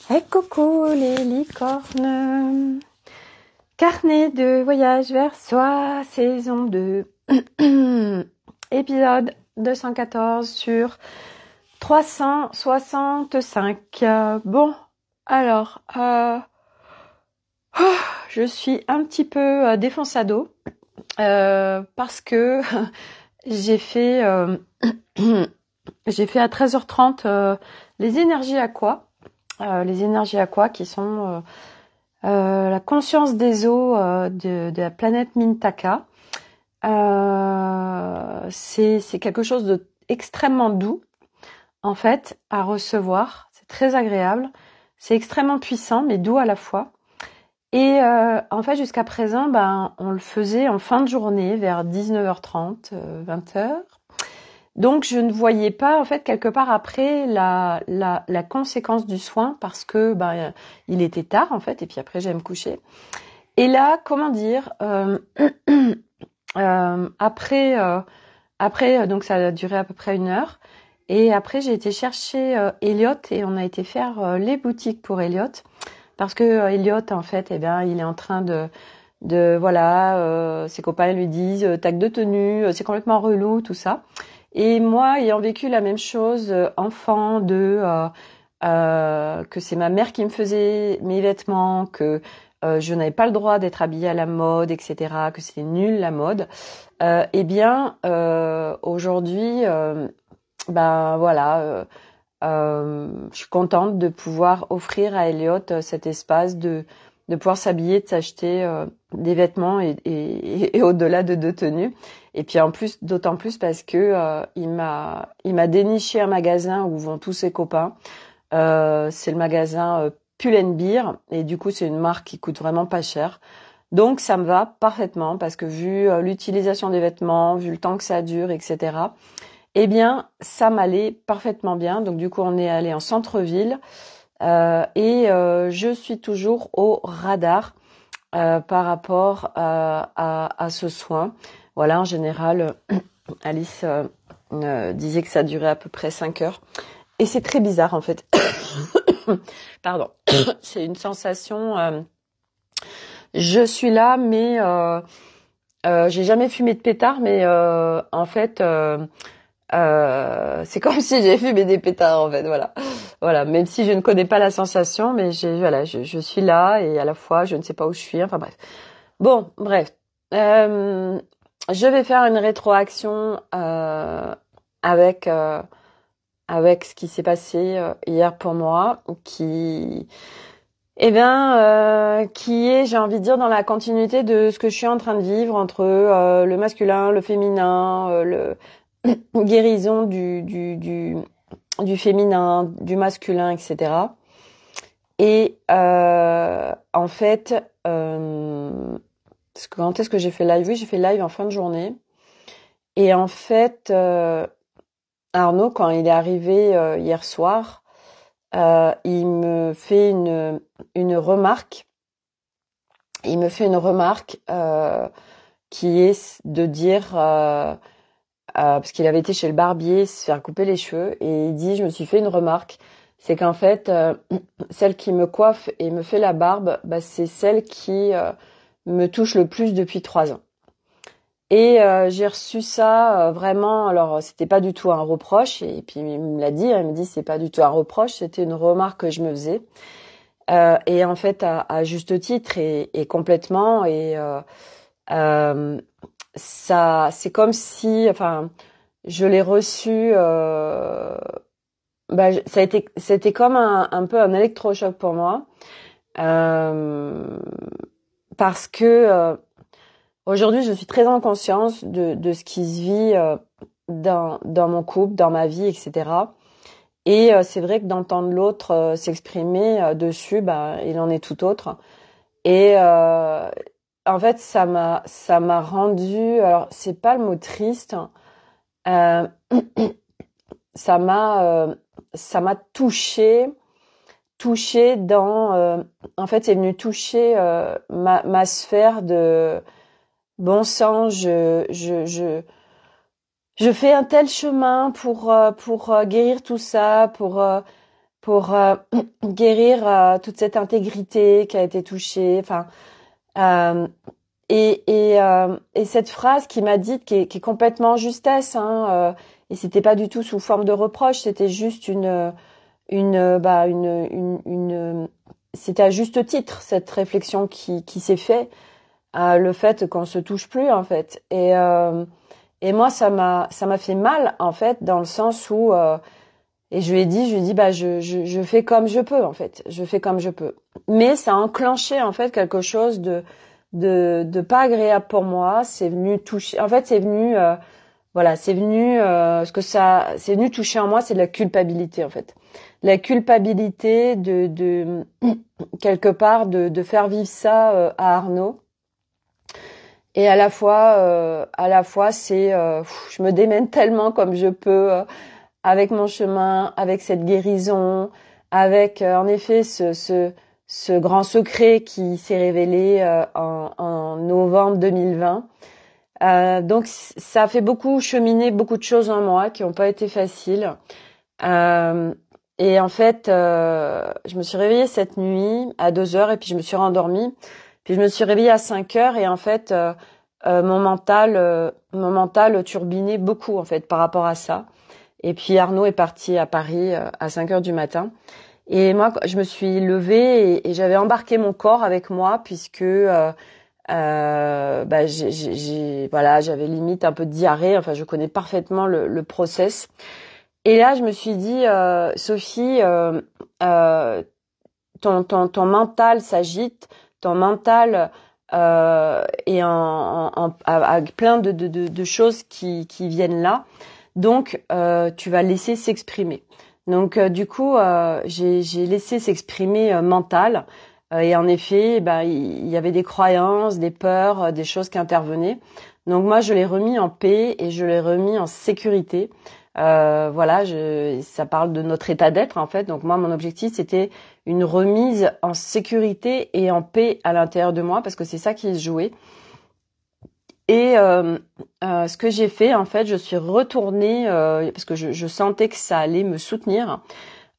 Hey coucou les licornes, carnet de voyage vers soi, saison 2, épisode 214 sur 365. Bon, alors, je suis un petit peu défonçado parce que j'ai fait j'ai fait à 13h30 les énergies aqua. Les énergies aqua qui sont la conscience des eaux de la planète Mintaka. C'est quelque chose de extrêmement doux en fait à recevoir. C'est très agréable. C'est extrêmement puissant mais doux à la fois. Et en fait jusqu'à présent, on le faisait en fin de journée vers 19h30, 20h. Donc je ne voyais pas en fait quelque part après la conséquence du soin parce que il était tard en fait et puis après j'allais me coucher. Et là comment dire après donc ça a duré à peu près 1 heure et après j'ai été chercher Elliot et on a été faire les boutiques pour Elliot parce que Elliot en fait il est en train de voilà ses copains lui disent tac de tenue, c'est complètement relou tout ça. Et moi, ayant vécu la même chose, enfant, que c'est ma mère qui me faisait mes vêtements, que je n'avais pas le droit d'être habillée à la mode, etc., que c'était nul la mode. Aujourd'hui, je suis contente de pouvoir offrir à Elliot cet espace de pouvoir s'habiller, de s'acheter des vêtements et au-delà de 2 tenues. Et puis en plus, d'autant plus parce que il m'a déniché un magasin où vont tous ses copains. C'est le magasin Pull & Bear et du coup c'est une marque qui coûte vraiment pas cher. Donc ça me va parfaitement parce que vu l'utilisation des vêtements, vu le temps que ça dure, etc. Eh bien, ça m'allait parfaitement bien. Donc du coup, on est allé en centre-ville je suis toujours au radar par rapport à ce soin. Voilà, en général, Alice disait que ça durait à peu près 5 heures. Et c'est très bizarre en fait. Pardon. C'est une sensation... je suis là, mais j'ai jamais fumé de pétard, mais en fait... c'est comme si j'ai fumé des pétards en fait, voilà. Même si je ne connais pas la sensation, mais je suis là et à la fois je ne sais pas où je suis. Enfin bref. Bon, bref. Je vais faire une rétroaction avec avec ce qui s'est passé hier pour moi, qui est, j'ai envie de dire, dans la continuité de ce que je suis en train de vivre entre le masculin, le féminin, le guérison du féminin, du masculin, etc. Et en fait, quand est-ce que j'ai fait live? Oui, j'ai fait live en fin de journée. Et en fait, Arnaud, quand il est arrivé hier soir, il me fait une remarque. Il me fait une remarque qui est de dire... parce qu'il avait été chez le barbier se faire couper les cheveux et il dit je me suis fait une remarque, c'est qu'en fait celle qui me coiffe et me fait la barbe, c'est celle qui me touche le plus depuis 3 ans. Et j'ai reçu ça vraiment, alors c'était pas du tout un reproche et puis il me l'a dit, il me dit c'est pas du tout un reproche, c'était une remarque que je me faisais et en fait à juste titre et complètement ça c'est comme si je l'ai reçu c'était comme un peu un électrochoc pour moi parce que aujourd'hui je suis très en conscience de ce qui se vit dans mon couple, dans ma vie, etc. Et c'est vrai que d'entendre l'autre s'exprimer dessus, il en est tout autre. Et en fait, ça m'a rendu. Alors, c'est pas le mot triste. Euh, ça m'a touché dans. En fait, c'est venu toucher ma sphère de bon sang. Je fais un tel chemin pour guérir tout ça, pour pour guérir toute cette intégrité qui a été touchée. Enfin, et cette phrase qui m'a dite, qui est complètement en justesse, hein, et c'était pas du tout sous forme de reproche, c'était juste c'était à juste titre cette réflexion qui s'est fait, le fait qu'on se touche plus en fait. Et moi ça m'a fait mal en fait, dans le sens où et je lui ai dit bah je fais comme je peux en fait, je fais comme je peux. Mais ça a enclenché en fait quelque chose de pas agréable pour moi. C'est venu toucher, en fait c'est venu voilà, c'est venu c'est venu toucher en moi, c'est de la culpabilité en fait. La culpabilité de quelque part de faire vivre ça à Arnaud. Et à la fois c'est je me démène tellement comme je peux avec mon chemin, avec cette guérison, avec en effet ce grand secret qui s'est révélé en novembre 2020. Donc ça a fait beaucoup cheminer beaucoup de choses en moi qui n'ont pas été faciles. Et en fait, je me suis réveillée cette nuit à 2h et puis je me suis rendormie. Puis je me suis réveillée à 5h et en fait, mon mental turbinait beaucoup en fait par rapport à ça. Et puis Arnaud est parti à Paris à 5h du matin. Et moi, je me suis levée et j'avais embarqué mon corps avec moi puisque voilà, j'avais limite un peu de diarrhée. Enfin, je connais parfaitement le process. Et là, je me suis dit, Sophie, ton mental s'agite, ton mental est avec plein de choses qui viennent là. Donc, tu vas laisser s'exprimer. Donc, du coup, j'ai laissé s'exprimer mental. Et en effet, il y avait des croyances, des peurs, des choses qui intervenaient. Donc moi, je l'ai remis en paix et je l'ai remis en sécurité. Voilà, ça parle de notre état d'être en fait. Donc moi, mon objectif, c'était une remise en sécurité et en paix à l'intérieur de moi, parce que c'est ça qui se jouait. Et ce que j'ai fait, en fait, je suis retournée parce que je sentais que ça allait me soutenir.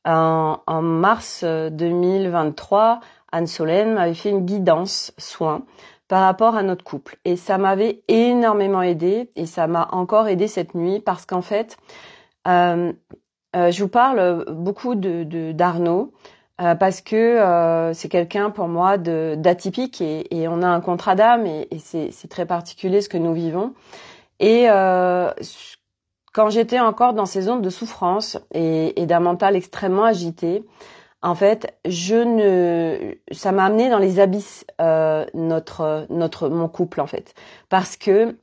En mars 2023, Anne Solène m'avait fait une guidance soin par rapport à notre couple. Et ça m'avait énormément aidée et ça m'a encore aidée cette nuit, parce qu'en fait, je vous parle beaucoup d'Arnaud parce que c'est quelqu'un pour moi d'atypique et on a un contrat d'âme et c'est très particulier ce que nous vivons. Et quand j'étais encore dans ces zones de souffrance et d'un mental extrêmement agité, en fait, ça m'a amené dans les abysses mon couple en fait, parce que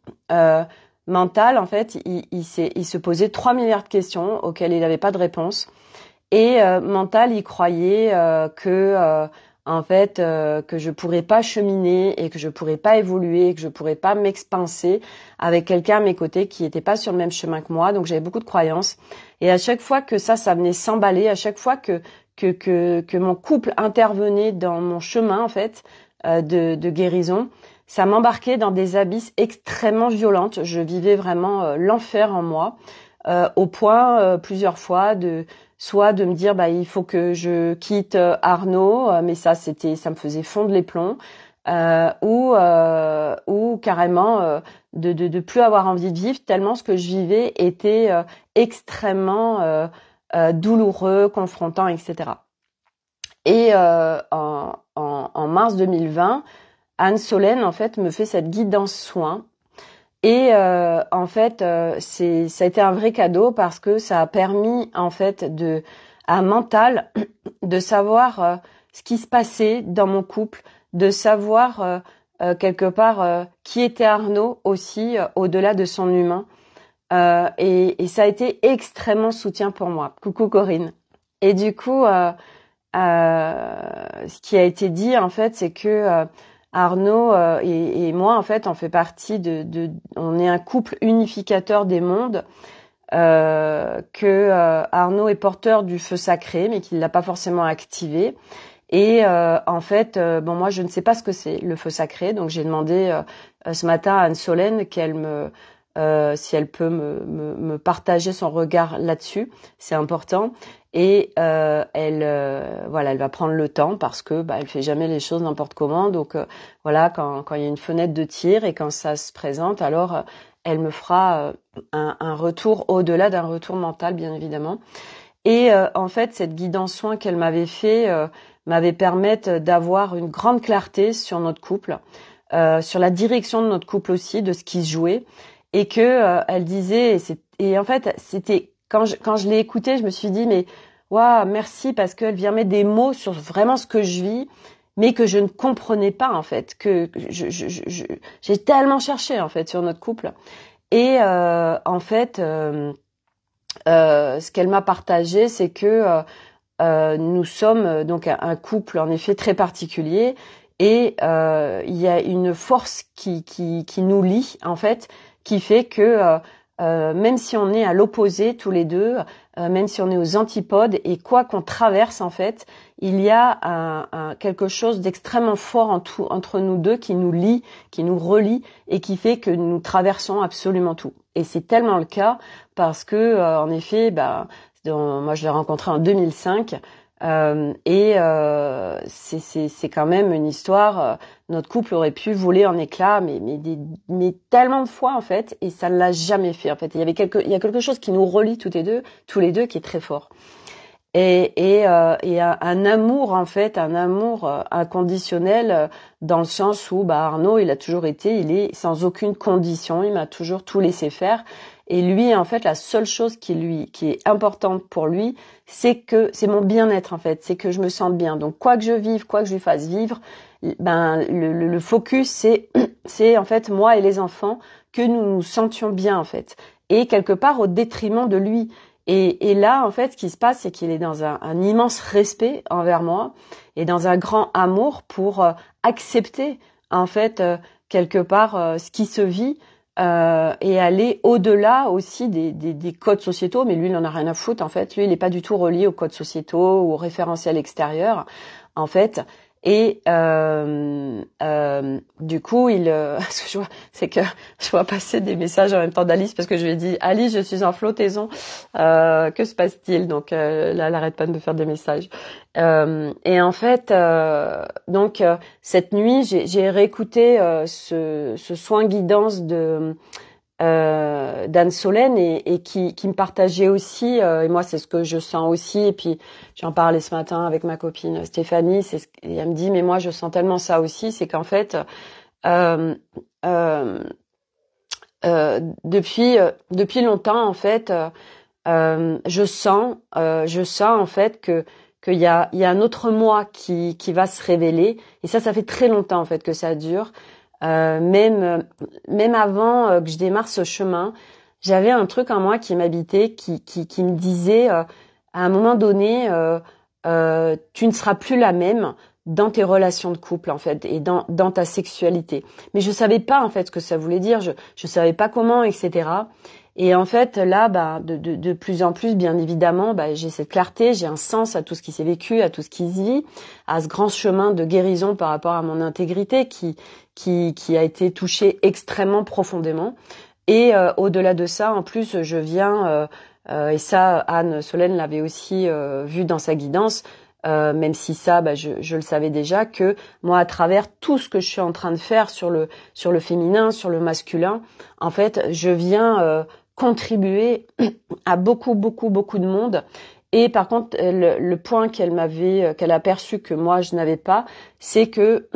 mental en fait, il se posait 3 milliards de questions auxquelles il n'avait pas de réponse, et mental, il croyait en fait que je pourrais pas cheminer et que je pourrais pas évoluer et que je pourrais pas m'expanser avec quelqu'un à mes côtés qui était pas sur le même chemin que moi. Donc j'avais beaucoup de croyances, et à chaque fois que ça venait s'emballer, à chaque fois que mon couple intervenait dans mon chemin en fait de guérison, ça m'embarquait dans des abysses extrêmement violentes. Je vivais vraiment l'enfer en moi, au point plusieurs fois soit de me dire il faut que je quitte Arnaud, mais ça me faisait fondre les plombs, ou carrément de plus avoir envie de vivre, tellement ce que je vivais était extrêmement douloureux, confrontant, etc. Et en mars 2020, Anne Solène en fait me fait cette guidance soin. Et en fait, ça a été un vrai cadeau, parce que ça a permis en fait à mental de savoir ce qui se passait dans mon couple, de savoir quelque part qui était Arnaud aussi, au-delà de son humain. Et ça a été extrêmement soutien pour moi. Coucou Corinne. Et du coup, ce qui a été dit en fait, c'est que Arnaud et moi en fait, on fait partie on est un couple unificateur des mondes, que Arnaud est porteur du feu sacré, mais qu'il l'a pas forcément activé. Et en fait, moi je ne sais pas ce que c'est le feu sacré, donc j'ai demandé ce matin à Anne Solène qu'elle me si elle peut me partager son regard là-dessus, c'est important. Et elle va prendre le temps parce que elle fait jamais les choses n'importe comment. Donc voilà, quand il y a une fenêtre de tir et quand ça se présente, alors elle me fera un retour au-delà d'un retour mental, bien évidemment. Et en fait, cette guidance soin qu'elle m'avait fait m'avait permettre d'avoir une grande clarté sur notre couple, sur la direction de notre couple aussi, de ce qui se jouait, et que elle disait, et en fait, c'était quand je l'ai écoutée, je me suis dit mais waouh, merci parce qu'elle vient mettre des mots sur vraiment ce que je vis, mais que je ne comprenais pas en fait, que j'ai tellement cherché en fait sur notre couple, et en fait. Ce qu'elle m'a partagé, c'est que nous sommes donc un couple en effet très particulier, et il y a une force qui nous lie en fait, qui fait que même si on est à l'opposé tous les deux, même si on est aux antipodes, et quoi qu'on traverse en fait, il y a quelque chose d'extrêmement fort entre nous deux qui nous lie, qui nous relie, et qui fait que nous traversons absolument tout. Et c'est tellement le cas parce que en effet, moi je l'ai rencontré en 2005. C'est quand même une histoire. Notre couple aurait pu voler en éclats, mais tellement de fois en fait, et ça ne l'a jamais fait en fait. Il y a quelque chose qui nous relie tous les deux, qui est très fort. Et un amour en fait, un amour inconditionnel, dans le sens où Arnaud, il est sans aucune condition, il m'a toujours tout laissé faire. Et lui, en fait, la seule chose qui est importante pour lui, c'est mon bien-être en fait, c'est que je me sente bien. Donc quoi que je vive, quoi que je lui fasse vivre, le focus c'est en fait moi et les enfants, que nous nous sentions bien en fait, et quelque part au détriment de lui. Et là, en fait, ce qui se passe, c'est qu'il est dans un immense respect envers moi, et dans un grand amour pour accepter, en fait, quelque part, ce qui se vit, et aller au-delà aussi des codes sociétaux. Mais lui, il en a rien à foutre, en fait. Lui, il n'est pas du tout relié aux codes sociétaux ou aux référentiels extérieurs, en fait. Et du coup, ce que je vois, c'est que je vois passer des messages en même temps d'Alice, parce que je lui ai dit: Alice, je suis en flottaison, que se passe-t-il? Donc là, elle arrête pas de me faire des messages. Et en fait, cette nuit, j'ai réécouté ce soin guidance d'Anne Solène, et qui me partageait aussi, et moi c'est ce que je sens aussi, et puis j'en parlais ce matin avec ma copine Stéphanie, et elle me dit mais moi je sens tellement ça aussi, c'est qu'en fait depuis longtemps en fait, je sens en fait qu'il y a un autre moi qui va se révéler, et ça fait très longtemps en fait que ça dure. Même avant que je démarre ce chemin, j'avais un truc en moi qui m'habitait, qui me disait à un moment donné, tu ne seras plus la même dans tes relations de couple en fait, et dans ta sexualité. Mais je savais pas en fait ce que ça voulait dire, je savais pas comment, etc. Et en fait là, de plus en plus, bien évidemment, j'ai cette clarté, j'ai un sens à tout ce qui s'est vécu, à tout ce qui se vit, à ce grand chemin de guérison par rapport à mon intégrité qui a été touché extrêmement profondément. Et au-delà de ça, en plus, je viens, et ça, Anne Solène l'avait aussi vu dans sa guidance, même si ça, je le savais déjà, que moi, à travers tout ce que je suis en train de faire sur le féminin, sur le masculin, en fait, je viens contribuer à beaucoup, beaucoup, beaucoup de monde. Et par contre, le point qu'elle a perçu que moi je n'avais pas, c'est que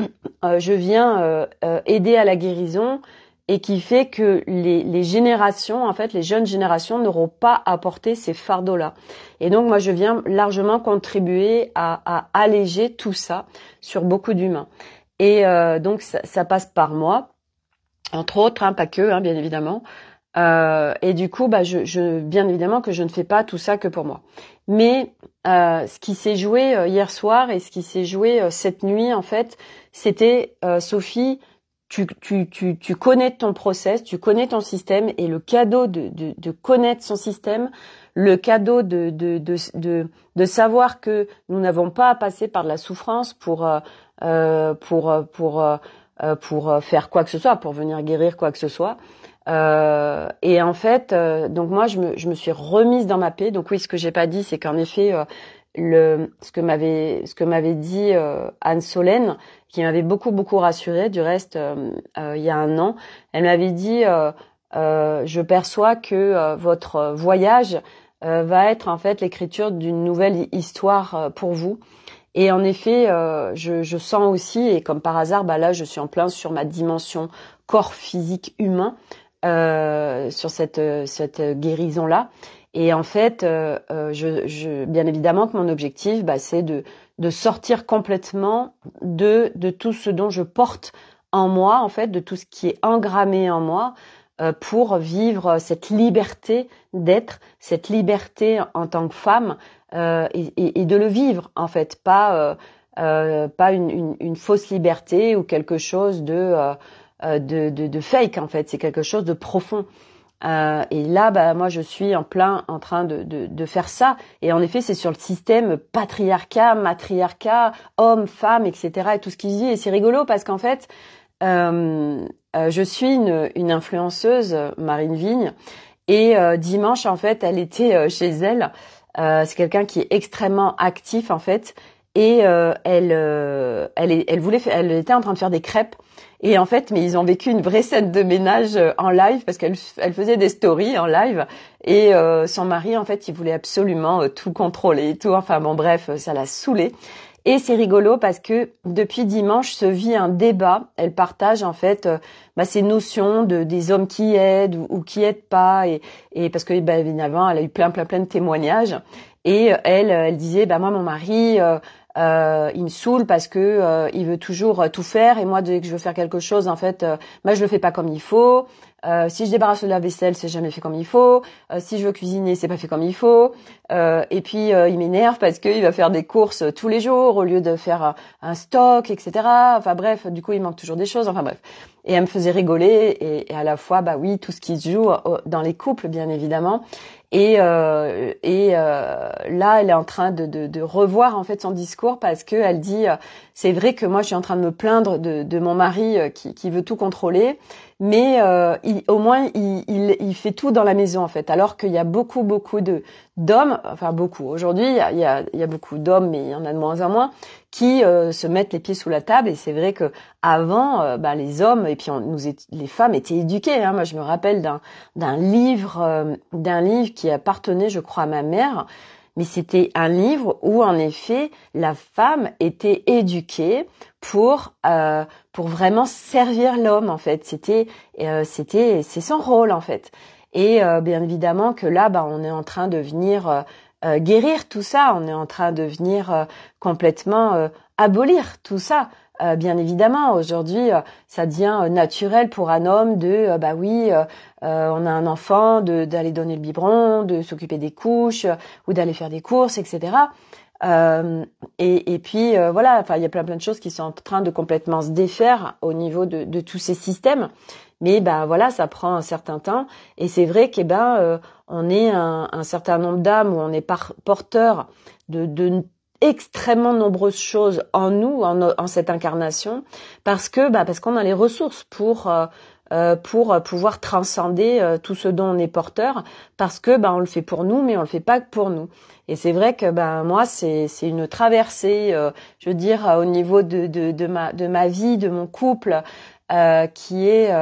je viens aider à la guérison, et qui fait que les générations, en fait, les jeunes générations n'auront pas à porter ces fardeaux-là. Et donc moi je viens largement contribuer à alléger tout ça sur beaucoup d'humains. Et donc ça passe par moi, entre autres, pas que, bien évidemment. Et du coup, bien évidemment que je ne fais pas tout ça que pour moi. Mais ce qui s'est joué hier soir, et ce qui s'est joué cette nuit, en fait, c'était Sophie, tu connais ton process, tu connais ton système, et le cadeau de connaître son système, le cadeau de savoir que nous n'avons pas à passer par de la souffrance pour faire quoi que ce soit, pour venir guérir quoi que ce soit. Et en fait, donc moi, je me suis remise dans ma paix. Donc oui, ce que j'ai pas dit, c'est qu'en effet, ce que m'avait dit Anne Solène, qui m'avait beaucoup rassurée. Du reste, il y a un an, elle m'avait dit, je perçois que votre voyage va être en fait l'écriture d'une nouvelle histoire pour vous. Et en effet, je sens aussi, et comme par hasard, bah là, je suis en plein sur ma dimension corps physique humain, sur cette guérison-là. Et en fait, bien évidemment que mon objectif, bah, c'est de sortir complètement de tout ce dont je porte en moi, en fait, de tout ce qui est engrammé en moi, pour vivre cette liberté d'être, cette liberté en tant que femme, et de le vivre, en fait, pas une fausse liberté ou quelque chose de fake, en fait. C'est quelque chose de profond. Et là, bah, moi, je suis en train de faire ça. Et en effet, c'est sur le système patriarcat, matriarcat, homme, femme, etc. et tout ce qui se dit. Et c'est rigolo parce qu'en fait, je suis une influenceuse, Marine Vigne, et dimanche, en fait, elle était chez elle. C'est quelqu'un qui est extrêmement actif, en fait, et elle était en train de faire des crêpes. Et en fait, mais ils ont vécu une vraie scène de ménage en live parce qu'elle faisait des stories en live et son mari, en fait, il voulait absolument tout contrôler, tout. Enfin bon, bref, ça l'a saoulée. Et c'est rigolo parce que depuis dimanche se vit un débat. Elle partage en fait ces notions des hommes qui aident ou qui aident pas et parce que bah, évidemment elle a eu plein de témoignages et elle disait bah moi mon mari il me saoule parce que il veut toujours tout faire et moi dès que je veux faire quelque chose en fait bah je le fais pas comme il faut. Si je débarrasse le lave-vaisselle, c'est jamais fait comme il faut. Si je veux cuisiner, c'est pas fait comme il faut. Et puis il m'énerve parce qu'il va faire des courses tous les jours au lieu de faire un stock, etc. Enfin bref, du coup il manque toujours des choses. Enfin bref. Et elle me faisait rigoler et à la fois bah oui tout ce qui se joue dans les couples bien évidemment. Et là, elle est en train de revoir en fait son discours parce que elle dit c'est vrai que moi je suis en train de me plaindre de mon mari qui veut tout contrôler, mais au moins il fait tout dans la maison en fait. Alors qu'il y a beaucoup d'hommes, enfin beaucoup. Aujourd'hui, il y a beaucoup d'hommes, mais il y en a de moins en moins qui se mettent les pieds sous la table. Et c'est vrai que avant, les hommes et puis les femmes étaient éduquées. Hein. Moi, je me rappelle d'un livre qui appartenait, je crois, à ma mère. Mais c'était un livre où, en effet, la femme était éduquée pour vraiment servir l'homme, en fait. C'est son rôle, en fait. Et bien évidemment que là, on est en train de venir guérir tout ça. On est en train de venir complètement abolir tout ça. Bien évidemment, aujourd'hui, ça devient naturel pour un homme de, on a un enfant, d'aller donner le biberon, de s'occuper des couches ou d'aller faire des courses, etc. Et puis voilà, enfin il y a plein de choses qui sont en train de complètement se défaire au niveau de tous ces systèmes. Mais voilà, ça prend un certain temps. Et c'est vrai que on est un certain nombre d'âmes où on est porteur de extrêmement nombreuses choses en nous, en cette incarnation, parce qu'on a les ressources pour pouvoir transcender tout ce dont on est porteur, parce que on le fait pour nous, mais on le fait pas que pour nous. Et c'est vrai que moi c'est une traversée, je veux dire au niveau de ma vie, de mon couple, qui est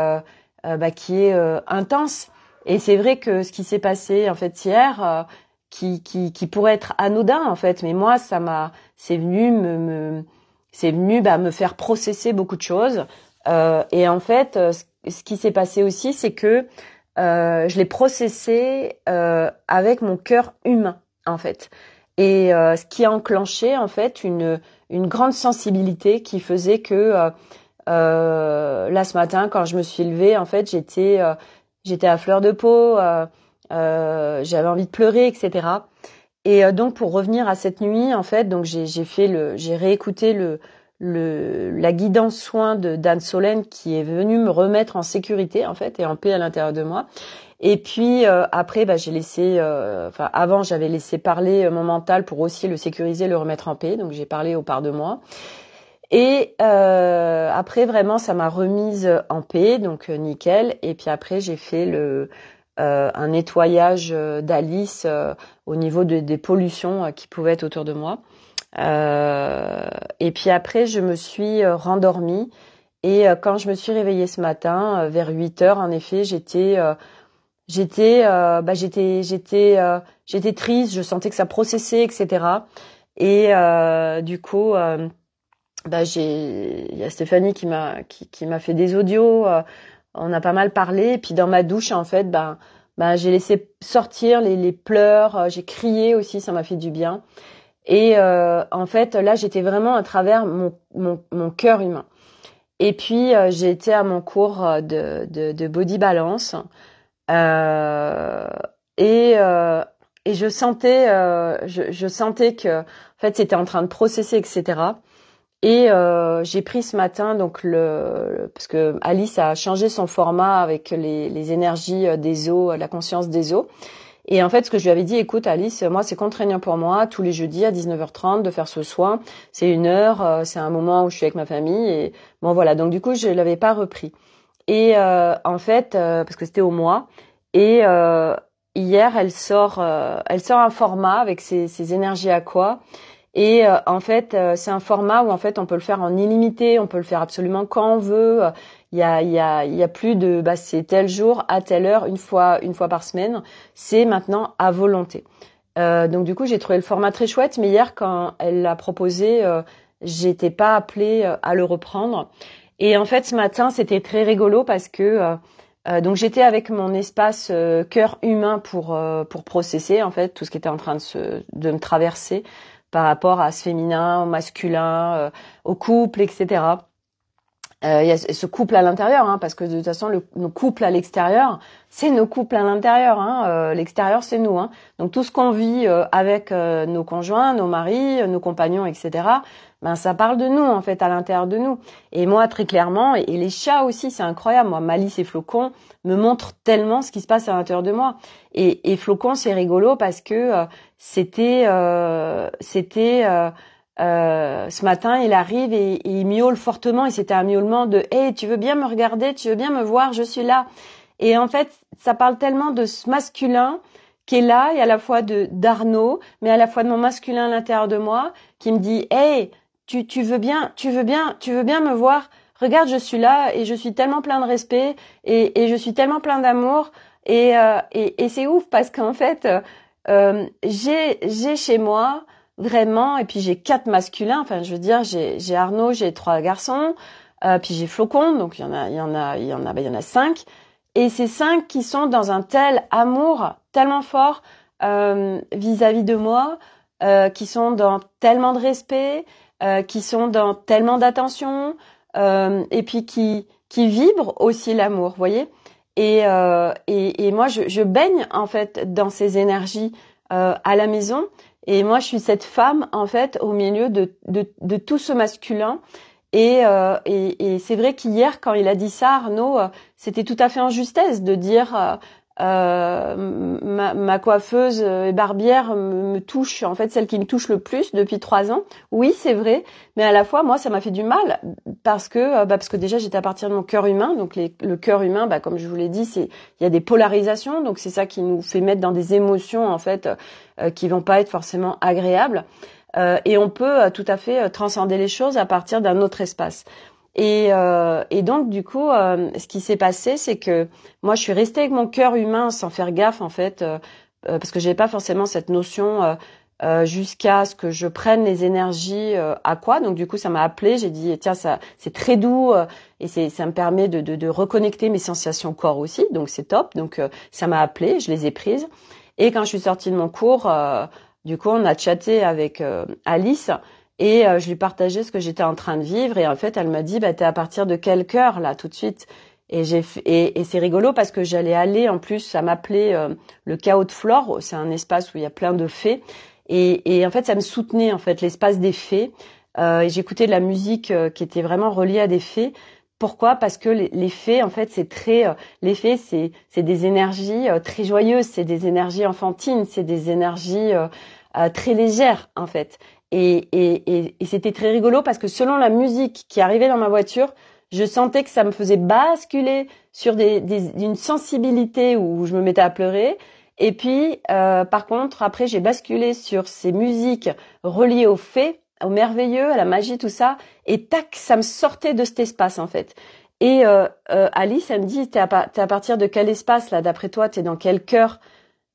intense. Et c'est vrai que ce qui s'est passé en fait hier, qui pourrait être anodin en fait, mais moi c'est venu me faire processer beaucoup de choses. Et en fait, ce qui s'est passé aussi, c'est que je l'ai processé avec mon cœur humain en fait. Et ce qui a enclenché en fait une grande sensibilité qui faisait que là ce matin quand je me suis levée, en fait j'étais à fleur de peau, j'avais envie de pleurer, etc. Et donc pour revenir à cette nuit, en fait, donc j'ai réécouté la guidance soin d'Anne Solène qui est venue me remettre en sécurité en fait et en paix à l'intérieur de moi. Et puis après j'ai laissé avant j'avais laissé parler mon mental pour aussi le sécuriser, le remettre en paix. Donc j'ai parlé aux parts de moi. Et après, vraiment, ça m'a remise en paix, donc nickel. Et puis après, j'ai fait un nettoyage d'Alice au niveau des pollutions qui pouvaient être autour de moi. Et puis après, je me suis rendormie. Et quand je me suis réveillée ce matin, vers 8 heures, en effet, j'étais triste. Je sentais que ça processait, etc. Et du coup, il y a Stéphanie qui m'a fait des audios. On a pas mal parlé. Et puis dans ma douche, en fait, j'ai laissé sortir les pleurs. J'ai crié aussi, ça m'a fait du bien. Et en fait, là, j'étais vraiment à travers mon cœur humain. Et puis j'ai été à mon cours de body balance. Euh, et euh, et je sentais que en fait c'était en train de processer, etc. Et j'ai pris ce matin donc parce que Alice a changé son format avec les énergies des eaux, la conscience des eaux. Et en fait, ce que je lui avais dit, écoute Alice, moi c'est contraignant pour moi tous les jeudis à 19h30 de faire ce soin. C'est 1 heure, c'est un moment où je suis avec ma famille. Et bon voilà, donc du coup je l'avais pas repris. Et en fait, parce que c'était au mois, et hier elle sort un format avec ses énergies aqua. Et en fait, c'est un format où en fait on peut le faire en illimité, on peut le faire absolument quand on veut. Il y a plus de, c'est tel jour à telle heure, une fois par semaine. C'est maintenant à volonté. Donc du coup, j'ai trouvé le format très chouette. Mais hier, quand elle l'a proposé, j'étais pas appelée à le reprendre. Et en fait, ce matin, c'était très rigolo parce que donc j'étais avec mon espace cœur humain pour processer en fait tout ce qui était en train de me traverser par rapport à ce féminin, au masculin, au couple, etc. Il y a ce couple à l'intérieur, hein, parce que de toute façon, nos couples à l'extérieur, c'est nos couples à l'intérieur. Hein, l'extérieur, c'est nous. Hein. Donc tout ce qu'on vit avec nos conjoints, nos maris, nos compagnons, etc. Ça parle de nous en fait à l'intérieur de nous. Et moi, très clairement, et les chats aussi, c'est incroyable. Moi, Malice et Flocon me montrent tellement ce qui se passe à l'intérieur de moi. Et Flocon, c'est rigolo parce que ce matin, il arrive et il miaule fortement et c'était un miaulement de hey, tu veux bien me regarder, tu veux bien me voir, je suis là. Et en fait, ça parle tellement de ce masculin qui est là et à la fois d'Arnaud, mais à la fois de mon masculin à l'intérieur de moi qui me dit hey, tu veux bien me voir. Regarde, je suis là et je suis tellement plein de respect et je suis tellement plein d'amour et c'est ouf parce qu'en fait j'ai chez moi vraiment, et puis j'ai 4 masculins, enfin je veux dire j'ai Arnaud, j'ai 3 garçons, puis j'ai Flocon, donc il y en a 5, et ces 5 qui sont dans un tel amour tellement fort vis-à-vis de moi, qui sont dans tellement de respect, qui sont dans tellement d'attention, et puis qui vibrent aussi l'amour, vous voyez. Et moi je baigne en fait dans ces énergies à la maison. Et moi, je suis cette femme, en fait, au milieu de tout ce masculin. Et c'est vrai qu'hier, quand il a dit ça, Arnaud, c'était tout à fait en justesse de dire ma coiffeuse et barbière me touche, en fait, celle qui me touche le plus depuis 3 ans. Oui, c'est vrai, mais à la fois, moi, ça m'a fait du mal parce que déjà, j'étais à partir de mon cœur humain. Donc, le cœur humain, comme je vous l'ai dit, il y a des polarisations. Donc, c'est ça qui nous fait mettre dans des émotions, en fait, qui vont pas être forcément agréables. Et on peut tout à fait transcender les choses à partir d'un autre espace. Et donc du coup, ce qui s'est passé, c'est que moi, je suis restée avec mon cœur humain sans faire gaffe en fait, parce que j'avais pas forcément cette notion jusqu'à ce que je prenne les énergies à quoi. Donc du coup, ça m'a appelée. J'ai dit tiens, ça c'est très doux et ça me permet de reconnecter mes sensations corps aussi. Donc c'est top. Donc ça m'a appelée, je les ai prises. Et quand je suis sortie de mon cours, du coup, on a chatté avec Alice. Et je lui partageais ce que j'étais en train de vivre. Et en fait, elle m'a dit, t'es à partir de quel cœur, là, tout de suite? Et c'est rigolo parce que j'allais aller, en plus, ça m'appelait le chaos de Flore. C'est un espace où il y a plein de fées. Et en fait, ça me soutenait, en fait, l'espace des fées. Et j'écoutais de la musique qui était vraiment reliée à des fées. Pourquoi? Parce que les fées, en fait, c'est très... les fées, c'est des énergies très joyeuses, c'est des énergies enfantines, c'est des énergies très légères, en fait. Et c'était très rigolo parce que selon la musique qui arrivait dans ma voiture, je sentais que ça me faisait basculer sur une sensibilité où je me mettais à pleurer. Et puis, par contre, après, j'ai basculé sur ces musiques reliées aux faits, au merveilleux, à la magie, tout ça. Et tac, ça me sortait de cet espace, en fait. Et Alice, elle me dit, t'es à partir de quel espace, là, d'après toi, t'es dans quel cœur?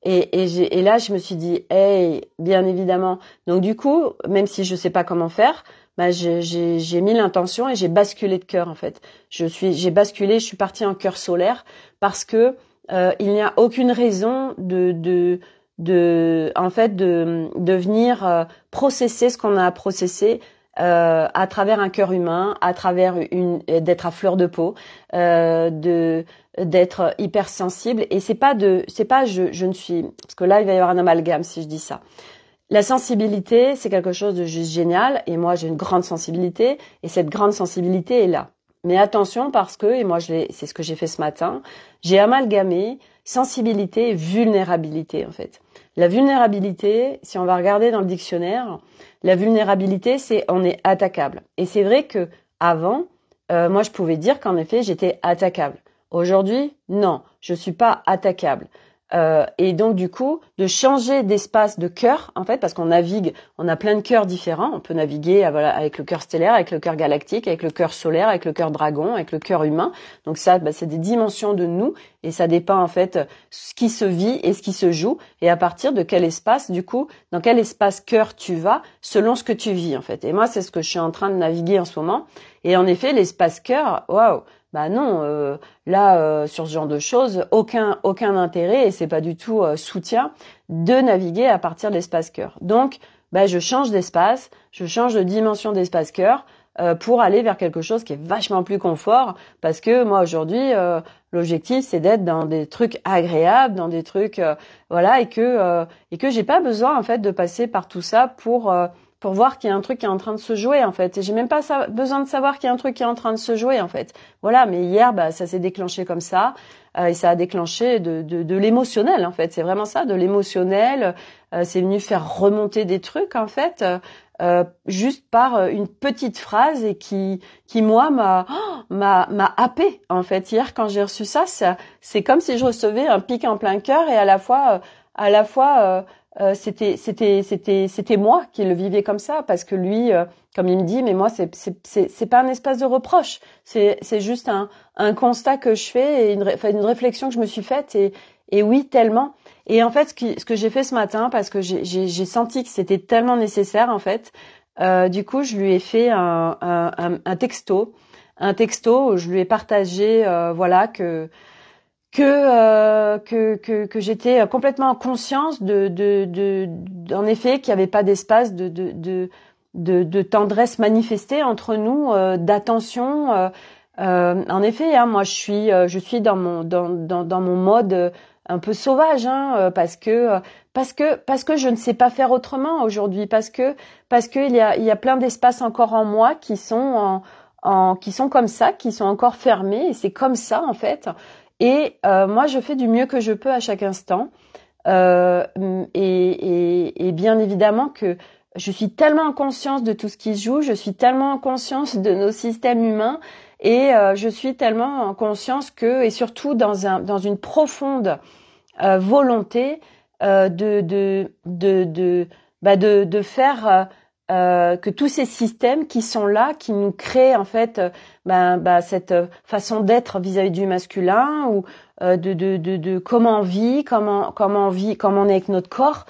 Et là, je me suis dit, hey, bien évidemment. Donc du coup, même si je sais pas comment faire, bah j'ai mis l'intention et j'ai basculé de cœur en fait. J'ai basculé, je suis partie en cœur solaire parce que il n'y a aucune raison en fait de venir processer ce qu'on a à processer à travers un cœur humain, à travers d'être à fleur de peau, d'être hypersensible. Et c'est pas je ne suis, parce que là il va y avoir un amalgame si je dis ça. La sensibilité, c'est quelque chose de juste génial, et moi j'ai une grande sensibilité, et cette grande sensibilité est là. Mais attention parce que, et moi c'est ce que j'ai fait ce matin, j'ai amalgamé sensibilité et vulnérabilité en fait. La vulnérabilité, si on va regarder dans le dictionnaire, la vulnérabilité c'est on est attaquable. Et c'est vrai que avant, moi je pouvais dire qu'en effet j'étais attaquable. Aujourd'hui, non, je suis pas attaquable. Et donc du coup, de changer d'espace de cœur, en fait, parce qu'on navigue, on a plein de cœurs différents. On peut naviguer voilà, avec le cœur stellaire, avec le cœur galactique, avec le cœur solaire, avec le cœur dragon, avec le cœur humain. Donc ça, c'est des dimensions de nous, et ça dépend en fait ce qui se vit et ce qui se joue, et à partir de quel espace, du coup, dans quel espace cœur tu vas, selon ce que tu vis en fait. Et moi, c'est ce que je suis en train de naviguer en ce moment. Et en effet, l'espace cœur, waouh. Bah non, là sur ce genre de choses, aucun intérêt et c'est pas du tout soutien de naviguer à partir de l'espace cœur. Donc, bah je change d'espace, je change de dimension d'espace cœur pour aller vers quelque chose qui est vachement plus confort parce que moi aujourd'hui l'objectif c'est d'être dans des trucs agréables, dans des trucs voilà et que j'ai pas besoin en fait de passer par tout ça pour voir qu'il y a un truc qui est en train de se jouer en fait. Et j'ai même pas besoin de savoir qu'il y a un truc qui est en train de se jouer en fait. Voilà, mais hier bah ça s'est déclenché comme ça et ça a déclenché de l'émotionnel en fait. C'est vraiment ça, de l'émotionnel. C'est venu faire remonter des trucs en fait. Juste par une petite phrase et qui moi m'a happé en fait. Hier quand j'ai reçu ça, c'est comme si je recevais un pic en plein cœur et à la fois c'était moi qui le vivais comme ça parce que lui comme il me dit mais moi c'est pas un espace de reproche, c'est juste un constat que je fais et une réflexion que je me suis faite et oui tellement. Et en fait ce que j'ai fait ce matin parce que j'ai senti que c'était tellement nécessaire en fait, du coup je lui ai fait un texto où je lui ai partagé voilà que j'étais complètement en conscience en effet qu'il n'y avait pas d'espace de tendresse manifestée entre nous, d'attention. En effet, hein, moi je suis dans mon mode un peu sauvage, hein, parce que je ne sais pas faire autrement aujourd'hui, parce que il y a plein d'espaces encore en moi qui sont qui sont comme ça, qui sont encore fermés, et c'est comme ça en fait. Et moi, je fais du mieux que je peux à chaque instant. Et bien évidemment que je suis tellement en conscience de tout ce qui se joue, je suis tellement en conscience de nos systèmes humains, et je suis tellement en conscience et surtout dans une profonde volonté de faire que tous ces systèmes qui sont là, qui nous créent en fait cette façon d'être vis-à-vis du masculin ou de comment on vit, comment on est avec notre corps,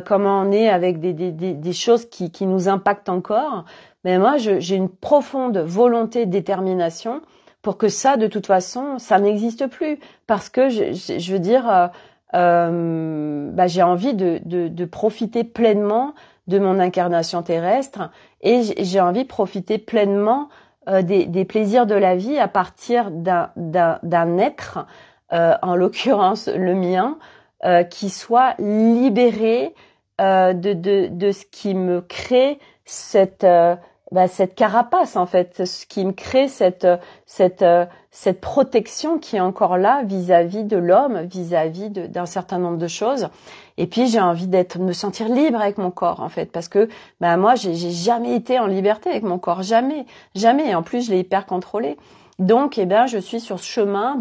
comment on est avec des choses qui nous impactent encore. Mais moi, j'ai une profonde volonté, détermination pour que ça, de toute façon, ça n'existe plus, parce que je veux dire, j'ai envie de profiter pleinement de mon incarnation terrestre, et j'ai envie de profiter pleinement des plaisirs de la vie à partir d'un être, en l'occurrence le mien, qui soit libéré de ce qui me crée cette carapace en fait, ce qui me crée cette protection qui est encore là vis-à-vis de l'homme, vis-à-vis d'un certain nombre de choses. Et puis j'ai envie me sentir libre avec mon corps en fait, parce que moi j'ai jamais été en liberté avec mon corps, jamais. Et en plus je l'ai hyper contrôlé. Donc je suis sur ce chemin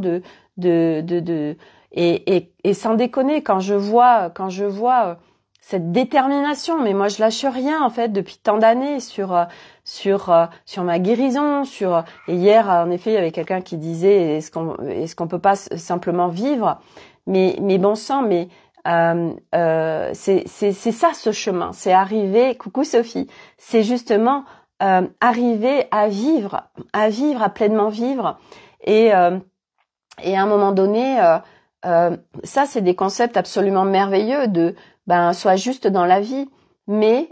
et sans déconner, quand je vois cette détermination, mais moi je lâche rien en fait depuis tant d'années sur ma guérison, et hier en effet il y avait quelqu'un qui disait est-ce qu'on peut pas simplement vivre, mais bon sang, mais c'est ça ce chemin, c'est arriver, coucou Sophie, c'est justement arriver à vivre, à pleinement vivre, et à un moment donné ça c'est des concepts absolument merveilleux de sois juste dans la vie. Mais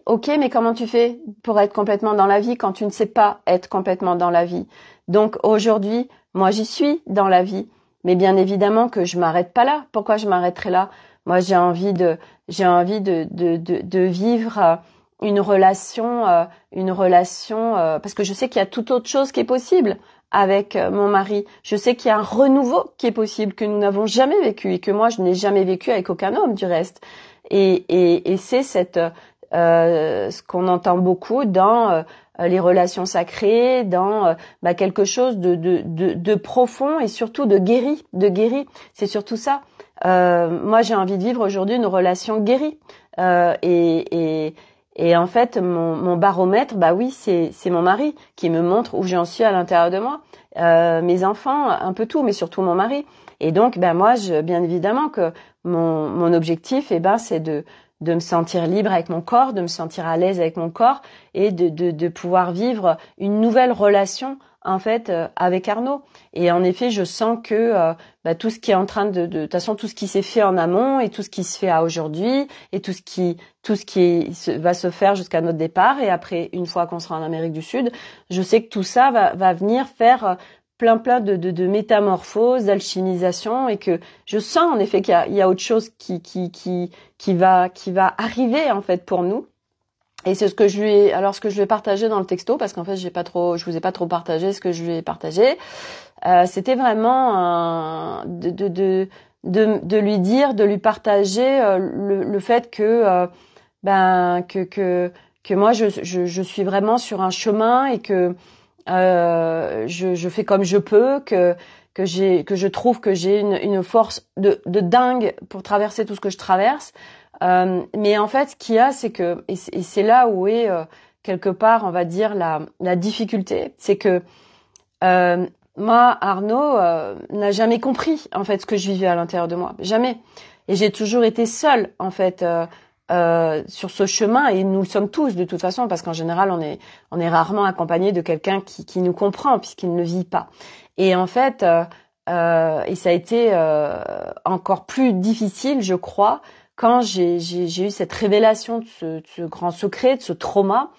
comment tu fais pour être complètement dans la vie quand tu ne sais pas être complètement dans la vie? Donc aujourd'hui, moi j'y suis dans la vie, mais bien évidemment que je m'arrête pas là. Pourquoi je m'arrêterai là? Moi j'ai envie de vivre une relation parce que je sais qu'il y a toute autre chose qui est possible avec mon mari. Je sais qu'il y a un renouveau qui est possible que nous n'avons jamais vécu et que moi je n'ai jamais vécu avec aucun homme du reste. Et c'est ce qu'on entend beaucoup dans les relations sacrées, dans quelque chose de profond et surtout de guéri. C'est surtout ça. Moi, j'ai envie de vivre aujourd'hui une relation guérie. Et en fait, mon baromètre, oui, c'est mon mari qui me montre où j'en suis à l'intérieur de moi. Mes enfants, un peu tout, mais surtout mon mari. Et donc, moi, bien évidemment que mon objectif, c'est de me sentir libre avec mon corps, de me sentir à l'aise avec mon corps et de pouvoir vivre une nouvelle relation en fait avec Arnaud. Et en effet, je sens que tout ce qui est en train de toute façon, tout ce qui s'est fait en amont et tout ce qui se fait à aujourd'hui et tout ce qui va se faire jusqu'à notre départ et après une fois qu'on sera en Amérique du Sud, je sais que tout ça va venir faire plein de métamorphoses, d'alchimisation, et que je sens en effet qu'il y a autre chose qui va arriver en fait pour nous. Et c'est ce que je lui ai partagé dans le texto, parce qu'en fait je vous ai pas trop partagé ce que je lui ai partagé. C'était vraiment de lui dire, de lui partager le fait que moi je suis vraiment sur un chemin et que je fais comme je peux, que je trouve que j'ai une force de dingue pour traverser tout ce que je traverse. Mais en fait, ce qu'il y a, c'est que, et c'est là où est quelque part, on va dire, la difficulté, c'est que moi, Arnaud n'a jamais compris en fait ce que je vivais à l'intérieur de moi, jamais. Et j'ai toujours été seule en fait sur ce chemin, et nous sommes tous de toute façon, parce qu'en général on est rarement accompagné de quelqu'un qui nous comprend puisqu'il ne vit pas. Et en fait, et ça a été encore plus difficile, je crois, quand j'ai eu cette révélation de ce grand secret, de ce trauma,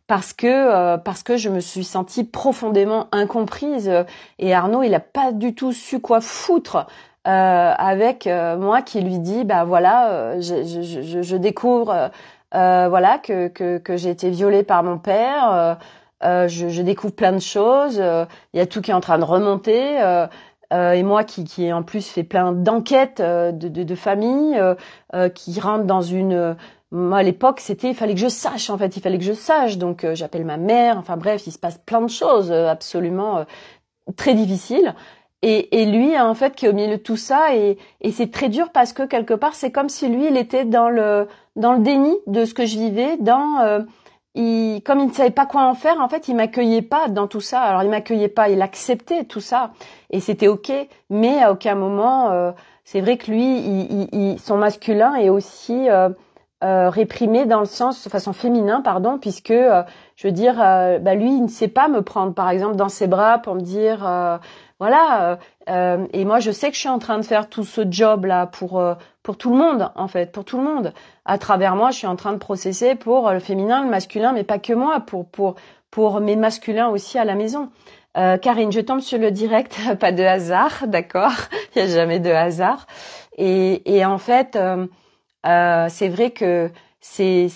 parce que je me suis sentie profondément incomprise, et Arnaud il a pas du tout su quoi foutre avec moi qui lui dit je découvre que j'ai été violée par mon père, je découvre plein de choses, il y a tout qui est en train de remonter, et moi qui en plus fait plein d'enquêtes de famille qui rentre dans une moi à l'époque il fallait que je sache, donc j'appelle ma mère, enfin bref, il se passe plein de choses absolument très difficiles. Et lui, en fait, qui est au milieu de tout ça, et c'est très dur parce que quelque part, c'est comme si lui, il était dans le déni de ce que je vivais, comme il ne savait pas quoi en faire, en fait, il m'accueillait pas dans tout ça. Alors, il m'accueillait pas, il acceptait tout ça, et c'était ok. Mais à aucun moment, c'est vrai que lui, son masculin est aussi réprimé dans le sens, de façon féminin, pardon, puisque je veux dire, lui, il ne sait pas me prendre, par exemple, dans ses bras pour me dire et moi je sais que je suis en train de faire tout ce job là pour tout le monde, en fait, pour tout le monde. À travers moi, je suis en train de processer pour le féminin, le masculin, mais pas que moi, pour mes masculins aussi à la maison. Karine, je tombe sur le direct, pas de hasard, d'accord, il y a jamais de hasard. Et en fait, c'est vrai que c'est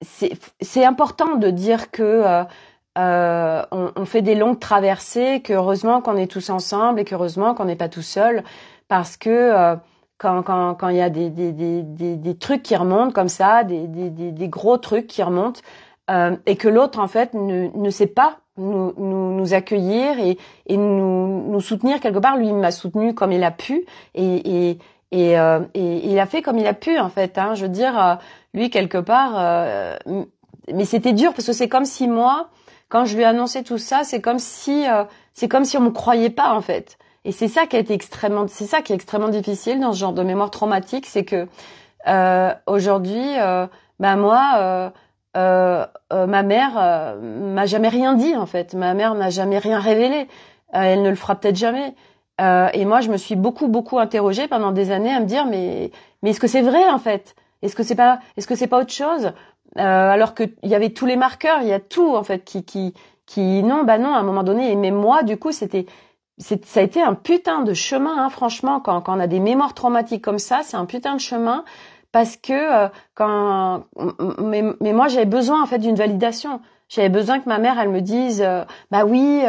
c'est important de dire que on fait des longues traversées, que heureusement qu'on est tous ensemble et que heureusement qu'on n'est pas tout seul, parce que quand il y a des trucs qui remontent comme ça, des gros trucs qui remontent, et que l'autre en fait ne sait pas nous accueillir et nous soutenir quelque part. Lui, il m'a soutenu comme il a pu et il a fait comme il a pu en fait. Je veux dire, lui quelque part, mais c'était dur parce que c'est comme si moi, quand je lui ai annoncé tout ça, c'est comme si on me croyait pas en fait. Et c'est ça qui a été c'est ça qui est extrêmement difficile dans ce genre de mémoire traumatique, c'est que aujourd'hui, moi, ma mère m'a jamais rien dit en fait. Ma mère n'a jamais rien révélé. Elle ne le fera peut-être jamais. Et moi, je me suis beaucoup interrogée pendant des années à me dire mais est-ce que c'est vrai en fait? Est-ce que c'est pas autre chose? Alors que il y avait tous les marqueurs, il y a tout en fait qui non, à un moment donné. Et même moi, du coup, ça a été un putain de chemin, franchement. Quand on a des mémoires traumatiques comme ça, c'est un putain de chemin parce que mais moi j'avais besoin en fait d'une validation. J'avais besoin que ma mère elle me dise oui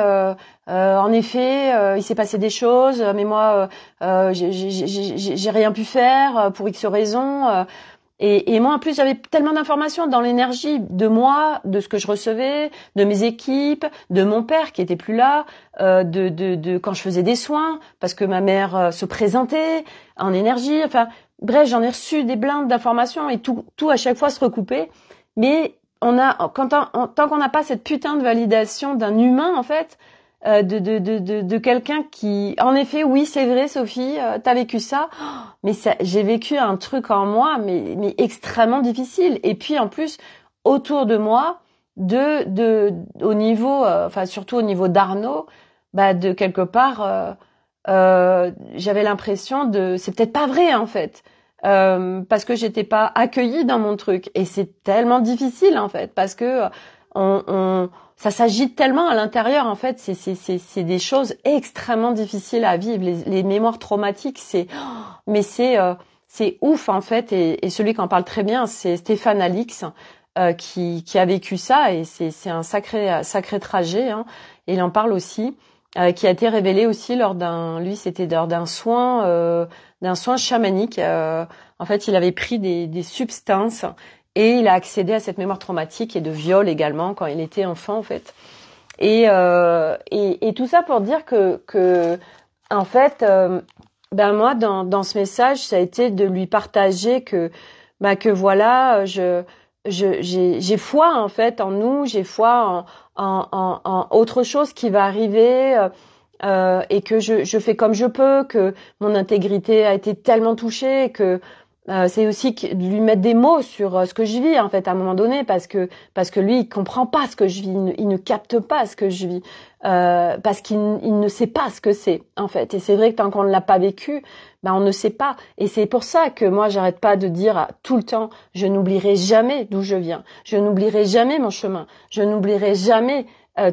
en effet il s'est passé des choses mais moi j'ai rien pu faire pour X raisons. Et moi, en plus, j'avais tellement d'informations dans l'énergie de moi, de ce que je recevais, de mes équipes, de mon père qui était plus là, de quand je faisais des soins, parce que ma mère se présentait en énergie. Enfin, bref, j'en ai reçu des blindes d'informations et tout à chaque fois se recoupait. Mais tant qu'on n'a pas cette putain de validation d'un humain, en fait, de quelqu'un qui, en effet, oui, c'est vrai, Sophie, t'as vécu ça, mais j'ai vécu un truc en moi, mais extrêmement difficile. Et puis en plus, autour de moi, au niveau, surtout au niveau d'Arnaud, de quelque part, j'avais l'impression c'est peut-être pas vrai en fait. Parce que j'étais pas accueillie dans mon truc et c'est tellement difficile en fait parce que ça s'agite tellement à l'intérieur en fait, c'est des choses extrêmement difficiles à vivre. Les mémoires traumatiques, c'est ouf en fait et celui qui en parle très bien, c'est Stéphane Alix qui a vécu ça et c'est un sacré trajet et il en parle aussi qui a été révélé aussi c'était lors d'un soin chamanique. En fait, il avait pris des substances et il a accédé à cette mémoire traumatique et de viol également quand il était enfant en fait. Et tout ça pour dire que en fait, moi dans ce message, ça a été de lui partager que voilà, j'ai foi en fait en nous, j'ai foi en autre chose qui va arriver. Et que je fais comme je peux, que mon intégrité a été tellement touchée que c'est aussi de lui mettre des mots sur ce que je vis en fait à un moment donné parce que lui il comprend pas ce que je vis, il ne capte pas ce que je vis parce qu'il ne sait pas ce que c'est en fait et c'est vrai que tant qu'on ne l'a pas vécu on ne sait pas et c'est pour ça que moi j'arrête pas de dire tout le temps je n'oublierai jamais d'où je viens, je n'oublierai jamais mon chemin, je n'oublierai jamais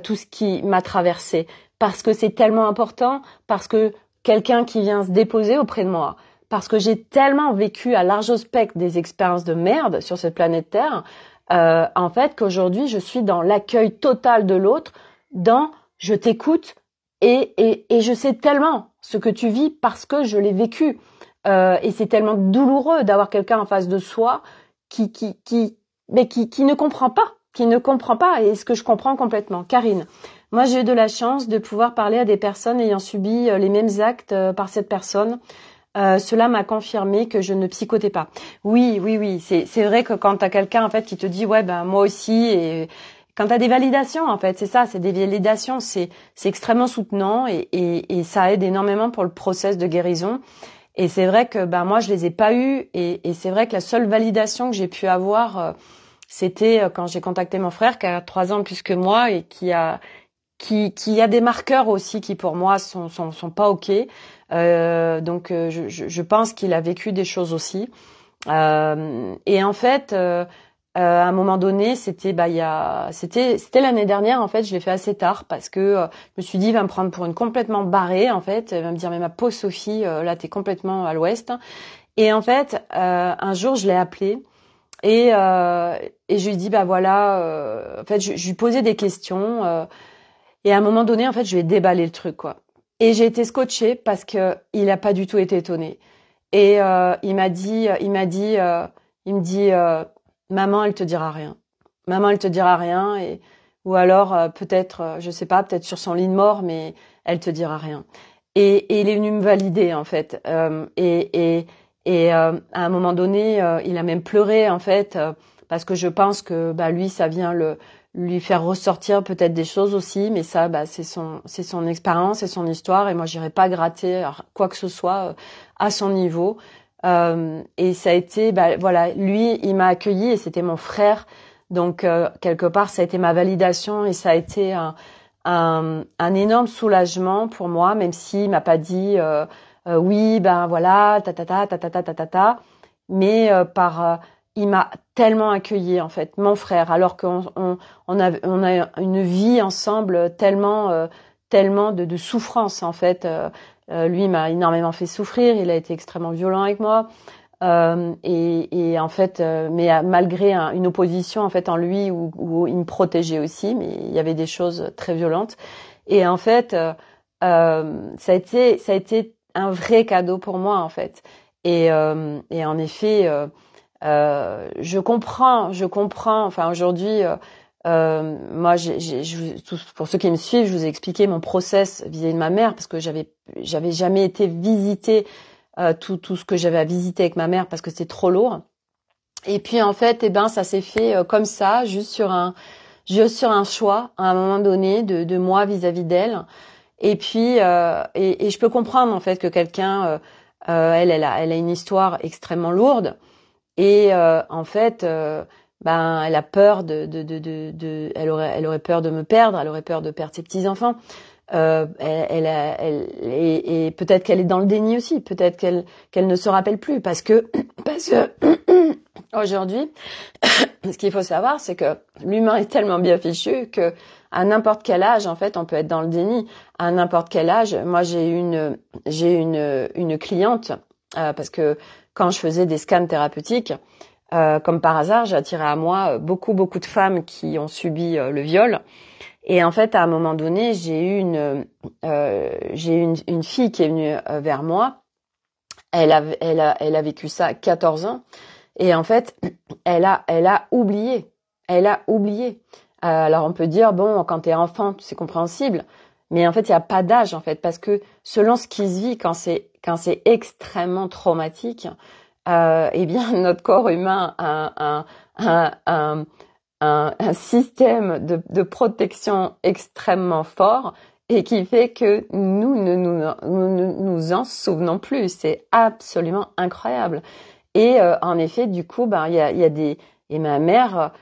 tout ce qui m'a traversé parce que c'est tellement important, parce que quelqu'un qui vient se déposer auprès de moi, parce que j'ai tellement vécu à large spectre des expériences de merde sur cette planète Terre, en fait, qu'aujourd'hui, je suis dans l'accueil total de l'autre, dans je t'écoute et je sais tellement ce que tu vis parce que je l'ai vécu. Et c'est tellement douloureux d'avoir quelqu'un en face de soi qui ne comprend pas, et ce que je comprends complètement. Karine, moi j'ai eu de la chance de pouvoir parler à des personnes ayant subi les mêmes actes par cette personne. Cela m'a confirmé que je ne psychotais pas. Oui, c'est vrai que quand t'as quelqu'un en fait qui te dit ouais moi aussi et quand t'as des validations en fait, c'est des validations, c'est extrêmement soutenant et ça aide énormément pour le process de guérison. Et c'est vrai que moi je les ai pas eues et c'est vrai que la seule validation que j'ai pu avoir c'était quand j'ai contacté mon frère qui a 3 ans de plus que moi et qui a des marqueurs aussi qui pour moi sont pas ok. Donc je pense qu'il a vécu des choses aussi. Et en fait, à un moment donné, c'était l'année dernière en fait, je l'ai fait assez tard parce que je me suis dit il va me prendre pour une complètement barrée en fait, il va me dire mais ma pauvre Sophie, là t'es complètement à l'ouest. Et en fait, un jour je l'ai appelé Et je lui dis bah voilà, en fait je lui posais des questions et à un moment donné en fait je lui ai déballé le truc quoi. Et j'ai été scotchée parce que il a pas du tout été étonné. Et il me dit maman elle te dira rien, maman elle te dira rien et ou alors peut-être je sais pas peut-être sur son lit de mort mais elle te dira rien. Et il est venu me valider en fait. À un moment donné, il a même pleuré en fait parce que je pense que bah lui ça vient le lui faire ressortir peut-être des choses aussi, mais ça bah c'est son expérience, c'est son histoire et moi j'irai pas gratter quoi que ce soit à son niveau. Et ça a été bah voilà, lui il m'a accueilli et c'était mon frère. Donc quelque part ça a été ma validation et ça a été un énorme soulagement pour moi, même s'il m'a pas dit oui ben voilà ta. Mais il m'a tellement accueilli en fait, mon frère, alors on a une vie ensemble tellement de souffrance en fait. Lui m'a énormément fait souffrir, il a été extrêmement violent avec moi. Et en fait, mais malgré une opposition en fait en lui où il me protégeait aussi, mais il y avait des choses très violentes. Et en fait, ça a été un vrai cadeau pour moi en fait. Et en effet, je comprends. Enfin aujourd'hui, moi, pour ceux qui me suivent, je vous ai expliqué mon process vis-à-vis de ma mère parce que j'avais jamais été visiter tout ce que j'avais à visiter avec ma mère parce que c'était trop lourd. Et puis en fait, eh ben ça s'est fait comme ça, juste sur un choix à un moment donné de moi vis-à-vis d'elle. Et puis et je peux comprendre en fait que quelqu'un elle a une histoire extrêmement lourde et en fait ben elle a peur elle aurait peur de me perdre, elle aurait peur de perdre ses petits enfants. Et peut-être qu'elle est dans le déni aussi, peut-être qu'elle ne se rappelle plus parce que aujourd'hui, ce qu'il faut savoir, c'est que l'humain est tellement bien fichu que à n'importe quel âge, en fait, on peut être dans le déni. À n'importe quel âge, moi j'ai une cliente parce que quand je faisais des scans thérapeutiques, comme par hasard, j'ai attiré à moi beaucoup de femmes qui ont subi le viol. Et en fait, à un moment donné, j'ai eu une fille qui est venue vers moi. Elle a vécu ça 14 ans. Et en fait, elle a oublié. Elle a oublié. Alors on peut dire, bon, quand t'es enfant, c'est compréhensible. Mais en fait, il n'y a pas d'âge, en fait. Parce que selon ce qui se vit quand c'est extrêmement traumatique, eh bien, notre corps humain a un système de protection extrêmement fort et qui fait que nous ne nous en souvenons plus. C'est absolument incroyable. Et en effet, du coup, ben il y a des et ma mère,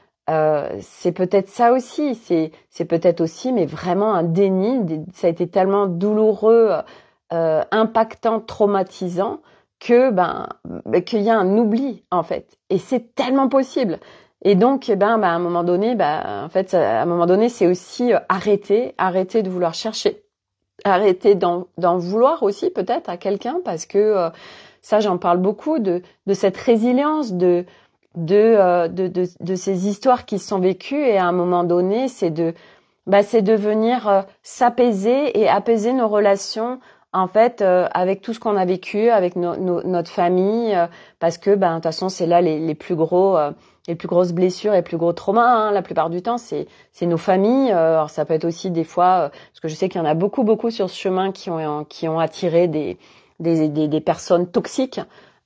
c'est peut-être ça aussi. C'est peut-être aussi, mais vraiment un déni. Ça a été tellement douloureux, impactant, traumatisant que qu'il y a un oubli en fait. Et c'est tellement possible. Et donc, à un moment donné, en fait, à un moment donné, c'est aussi arrêter de vouloir chercher, arrêter d'en vouloir aussi peut-être à quelqu'un, parce que ça, j'en parle beaucoup de cette résilience, de ces histoires qui sont vécues, et à un moment donné, c'est de venir s'apaiser et apaiser nos relations en fait avec tout ce qu'on a vécu avec notre famille parce que de toute façon c'est là les plus grosses blessures et les plus gros traumas hein, la plupart du temps c'est nos familles alors ça peut être aussi des fois parce que je sais qu'il y en a beaucoup sur ce chemin qui ont attiré des personnes toxiques.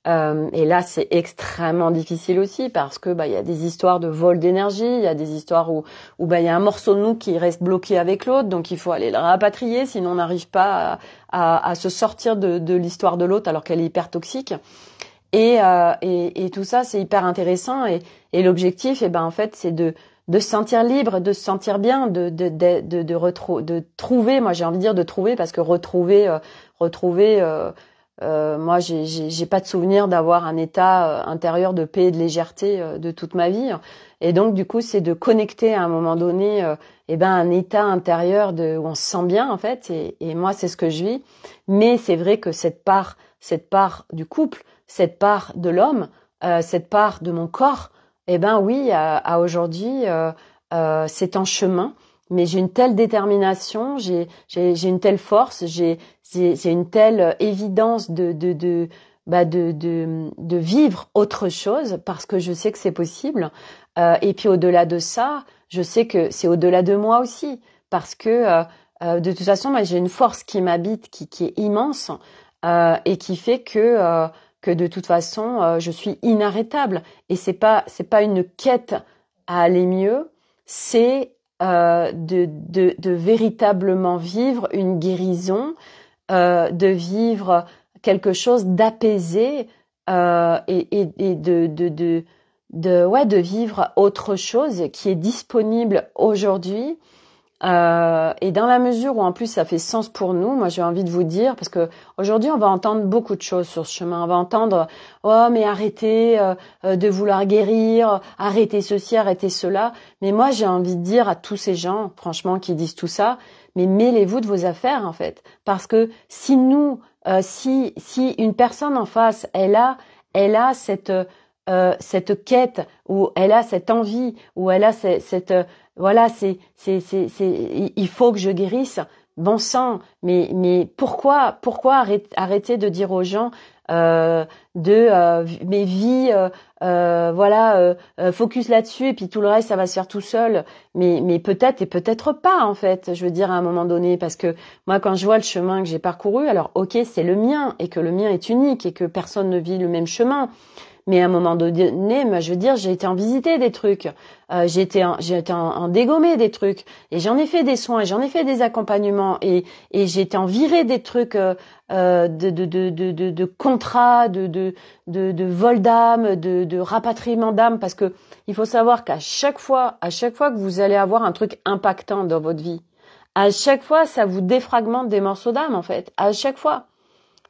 Et là, c'est extrêmement difficile aussi parce que il y a des histoires de vol d'énergie, il y a des histoires où il y a un morceau de nous qui reste bloqué avec l'autre, donc il faut aller le rapatrier, sinon on n'arrive pas à se sortir de l'histoire de l'autre alors qu'elle est hyper toxique. Et tout ça, c'est hyper intéressant. Et l'objectif, en fait, c'est de se sentir libre, de se sentir bien, de trouver. Moi, j'ai envie de dire de trouver parce que retrouver. Moi, j'ai pas de souvenir d'avoir un état intérieur de paix et de légèreté de toute ma vie. Et donc, du coup, c'est de connecter à un moment donné, un état intérieur où on se sent bien en fait. Et moi, c'est ce que je vis. Mais c'est vrai que cette part du couple, cette part de l'homme, cette part de mon corps, Eh ben oui, à aujourd'hui, c'est en chemin, mais j'ai une telle détermination, j'ai une telle force, j'ai une telle évidence de vivre autre chose parce que je sais que c'est possible. Et puis au-delà de ça, je sais que c'est au-delà de moi aussi parce que de toute façon, moi j'ai une force qui m'habite, qui est immense et qui fait que de toute façon, je suis inarrêtable. Et c'est pas une quête à aller mieux, c'est de véritablement vivre une guérison, de vivre quelque chose d'apaisé et ouais, de vivre autre chose qui est disponible aujourd'hui. Et dans la mesure où en plus ça fait sens pour nous, moi j'ai envie de vous dire, parce que aujourd'hui on va entendre beaucoup de choses sur ce chemin, on va entendre oh mais arrêtez de vouloir guérir, arrêtez ceci, arrêtez cela, mais moi j'ai envie de dire à tous ces gens franchement qui disent tout ça, mais mêlez-vous de vos affaires en fait, parce que si nous, si une personne en face elle a cette quête, ou elle a cette envie, ou elle a cette voilà, il faut que je guérisse. Bon sang, mais pourquoi arrêter de dire aux gens mes vies, voilà, focus là-dessus et puis tout le reste ça va se faire tout seul. Mais peut-être et peut-être pas en fait. Je veux dire à un moment donné, parce que moi quand je vois le chemin que j'ai parcouru, alors ok c'est le mien et que le mien est unique et que personne ne vit le même chemin. Mais à un moment donné, moi, je veux dire, j'ai été en visiter des trucs, j'ai été en dégommer des trucs, et j'en ai fait des soins, j'en ai fait des accompagnements, et j'ai été en virer des trucs de contrats, de vol d'âme, de rapatriement d'âme, parce que il faut savoir qu'à chaque fois que vous allez avoir un truc impactant dans votre vie, à chaque fois, ça vous défragmente des morceaux d'âme, en fait, à chaque fois.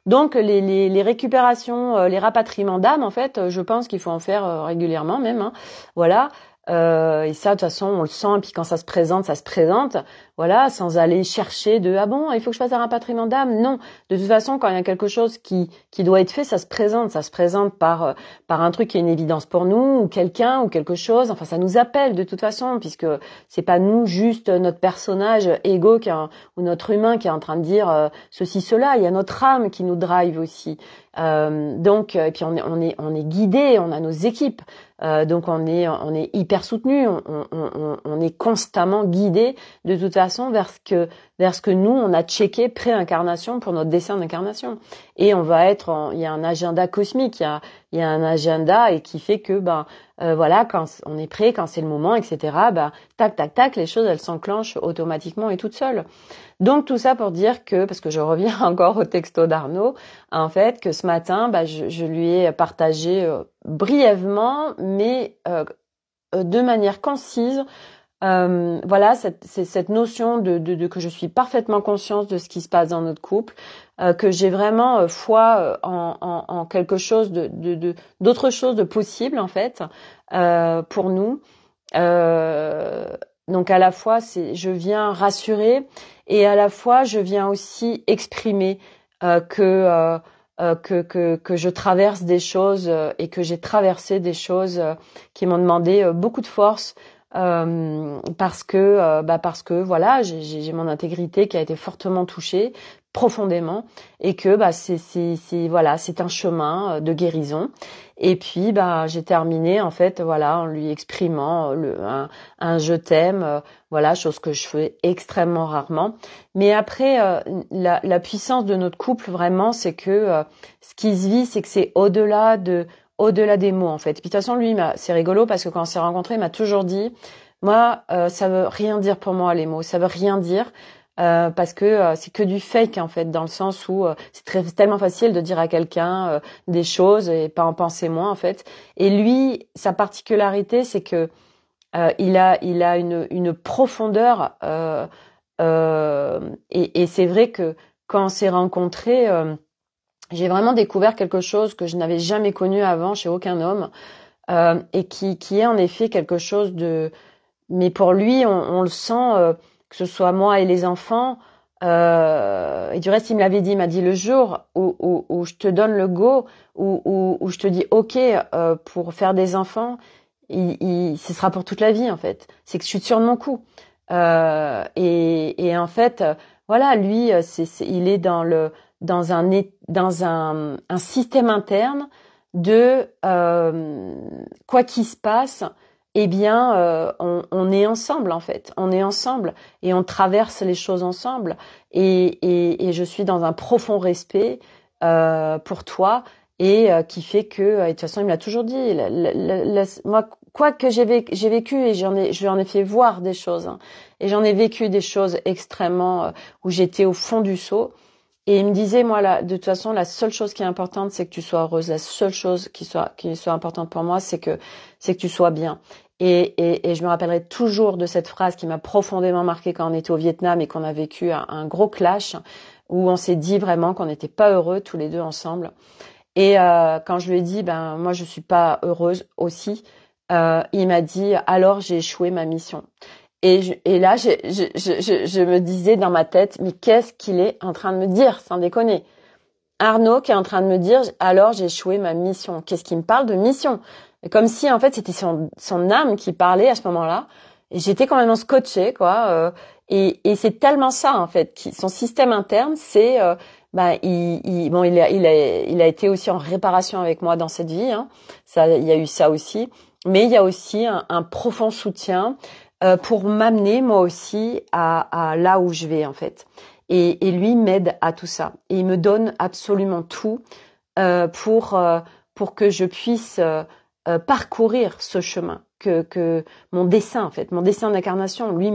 Donc les récupérations, les rapatriements d'âme, en fait, je pense qu'il faut en faire régulièrement même. Hein. Voilà. Et ça, de toute façon, on le sent. Et puis quand ça se présente, ça se présente. Voilà, sans aller chercher de ah bon, il faut que je fasse un rapatriement d'âme. Non, de toute façon, quand il y a quelque chose qui doit être fait, ça se présente. Ça se présente par un truc qui est une évidence pour nous, ou quelqu'un, ou quelque chose. Enfin, ça nous appelle de toute façon, puisque c'est pas nous juste notre personnage égo ou notre humain qui est en train de dire ceci, cela. Il y a notre âme qui nous drive aussi. Donc, et puis on est guidé, on a nos équipes. Donc on est hyper soutenu, on est constamment guidé de toute façon vers ce que nous on a checké pré-incarnation pour notre dessin d'incarnation. Et on va il y a un agenda cosmique, il y a un agenda et qui fait que voilà, quand on est prêt, quand c'est le moment, etc. Tac tac tac, les choses elles s'enclenchent automatiquement et toutes seules. Donc tout ça pour dire que, parce que je reviens encore au texto d'Arnaud, en fait, que ce matin, je lui ai partagé brièvement, mais de manière concise, voilà, cette notion de que je suis parfaitement consciente de ce qui se passe dans notre couple, que j'ai vraiment foi en quelque chose d'autre chose de possible en fait pour nous. Donc à la fois, je viens rassurer et à la fois je viens aussi exprimer que je traverse des choses et que j'ai traversé des choses qui m'ont demandé beaucoup de force parce que voilà, j'ai mon intégrité qui a été fortement touchée profondément et que c'est un chemin de guérison. Et puis j'ai terminé en fait voilà en lui exprimant un je t'aime, voilà, chose que je fais extrêmement rarement. Mais après la puissance de notre couple vraiment, c'est que ce qui se vit, c'est que c'est au-delà des mots en fait. Puis de toute façon lui c'est rigolo parce que quand on s'est rencontrés, il m'a toujours dit moi ça veut rien dire pour moi les mots, ça veut rien dire. Parce que c'est que du fake en fait, dans le sens où c'est tellement facile de dire à quelqu'un des choses et pas en penser moins en fait. Et lui, sa particularité, c'est que il a une profondeur et c'est vrai que quand on s'est rencontrés, j'ai vraiment découvert quelque chose que je n'avais jamais connu avant chez aucun homme et qui est en effet quelque chose de. Mais pour lui, on le sent. Que ce soit moi et les enfants, et du reste, il me l'avait dit, il m'a dit le jour où je te donne le go, où je te dis OK pour faire des enfants, ce sera pour toute la vie en fait. C'est que je suis sûre de mon coup. Et en fait, voilà, lui, il est dans un système interne de quoi qu'il se passe, eh bien, on est ensemble en fait. On est ensemble et on traverse les choses ensemble. Et je suis dans un profond respect pour toi et qui fait que, et de toute façon, il me l'a toujours dit. Moi, quoi que j'ai vécu et je lui en ai fait voir des choses. Hein, et j'en ai vécu des choses extrêmement où j'étais au fond du seau. Et il me disait, moi, là, de toute façon, la seule chose qui est importante, c'est que tu sois heureuse. La seule chose qui soit importante pour moi, c'est que tu sois bien. Et je me rappellerai toujours de cette phrase qui m'a profondément marquée quand on était au Vietnam et qu'on a vécu un gros clash où on s'est dit vraiment qu'on n'était pas heureux tous les deux ensemble. Et quand je lui ai dit, ben moi, je suis pas heureuse aussi, il m'a dit, alors j'ai échoué ma mission. Et là, je me disais dans ma tête, mais qu'est-ce qu'il est en train de me dire, sans déconner? Arnaud qui est en train de me dire, alors j'ai échoué ma mission. Qu'est-ce qu'il me parle de mission? Comme si, en fait, c'était son âme qui parlait à ce moment-là. Et j'étais complètement scotchée, quoi. Et c'est tellement ça, en fait, son système interne, c'est, il a été aussi en réparation avec moi dans cette vie, hein. Ça, il y a eu ça aussi. Mais il y a aussi un profond soutien pour m'amener moi aussi à là où je vais en fait. Et lui m'aide à tout ça. Et il me donne absolument tout pour que je puisse parcourir ce chemin, que mon dessein en fait, mon dessein d'incarnation, lui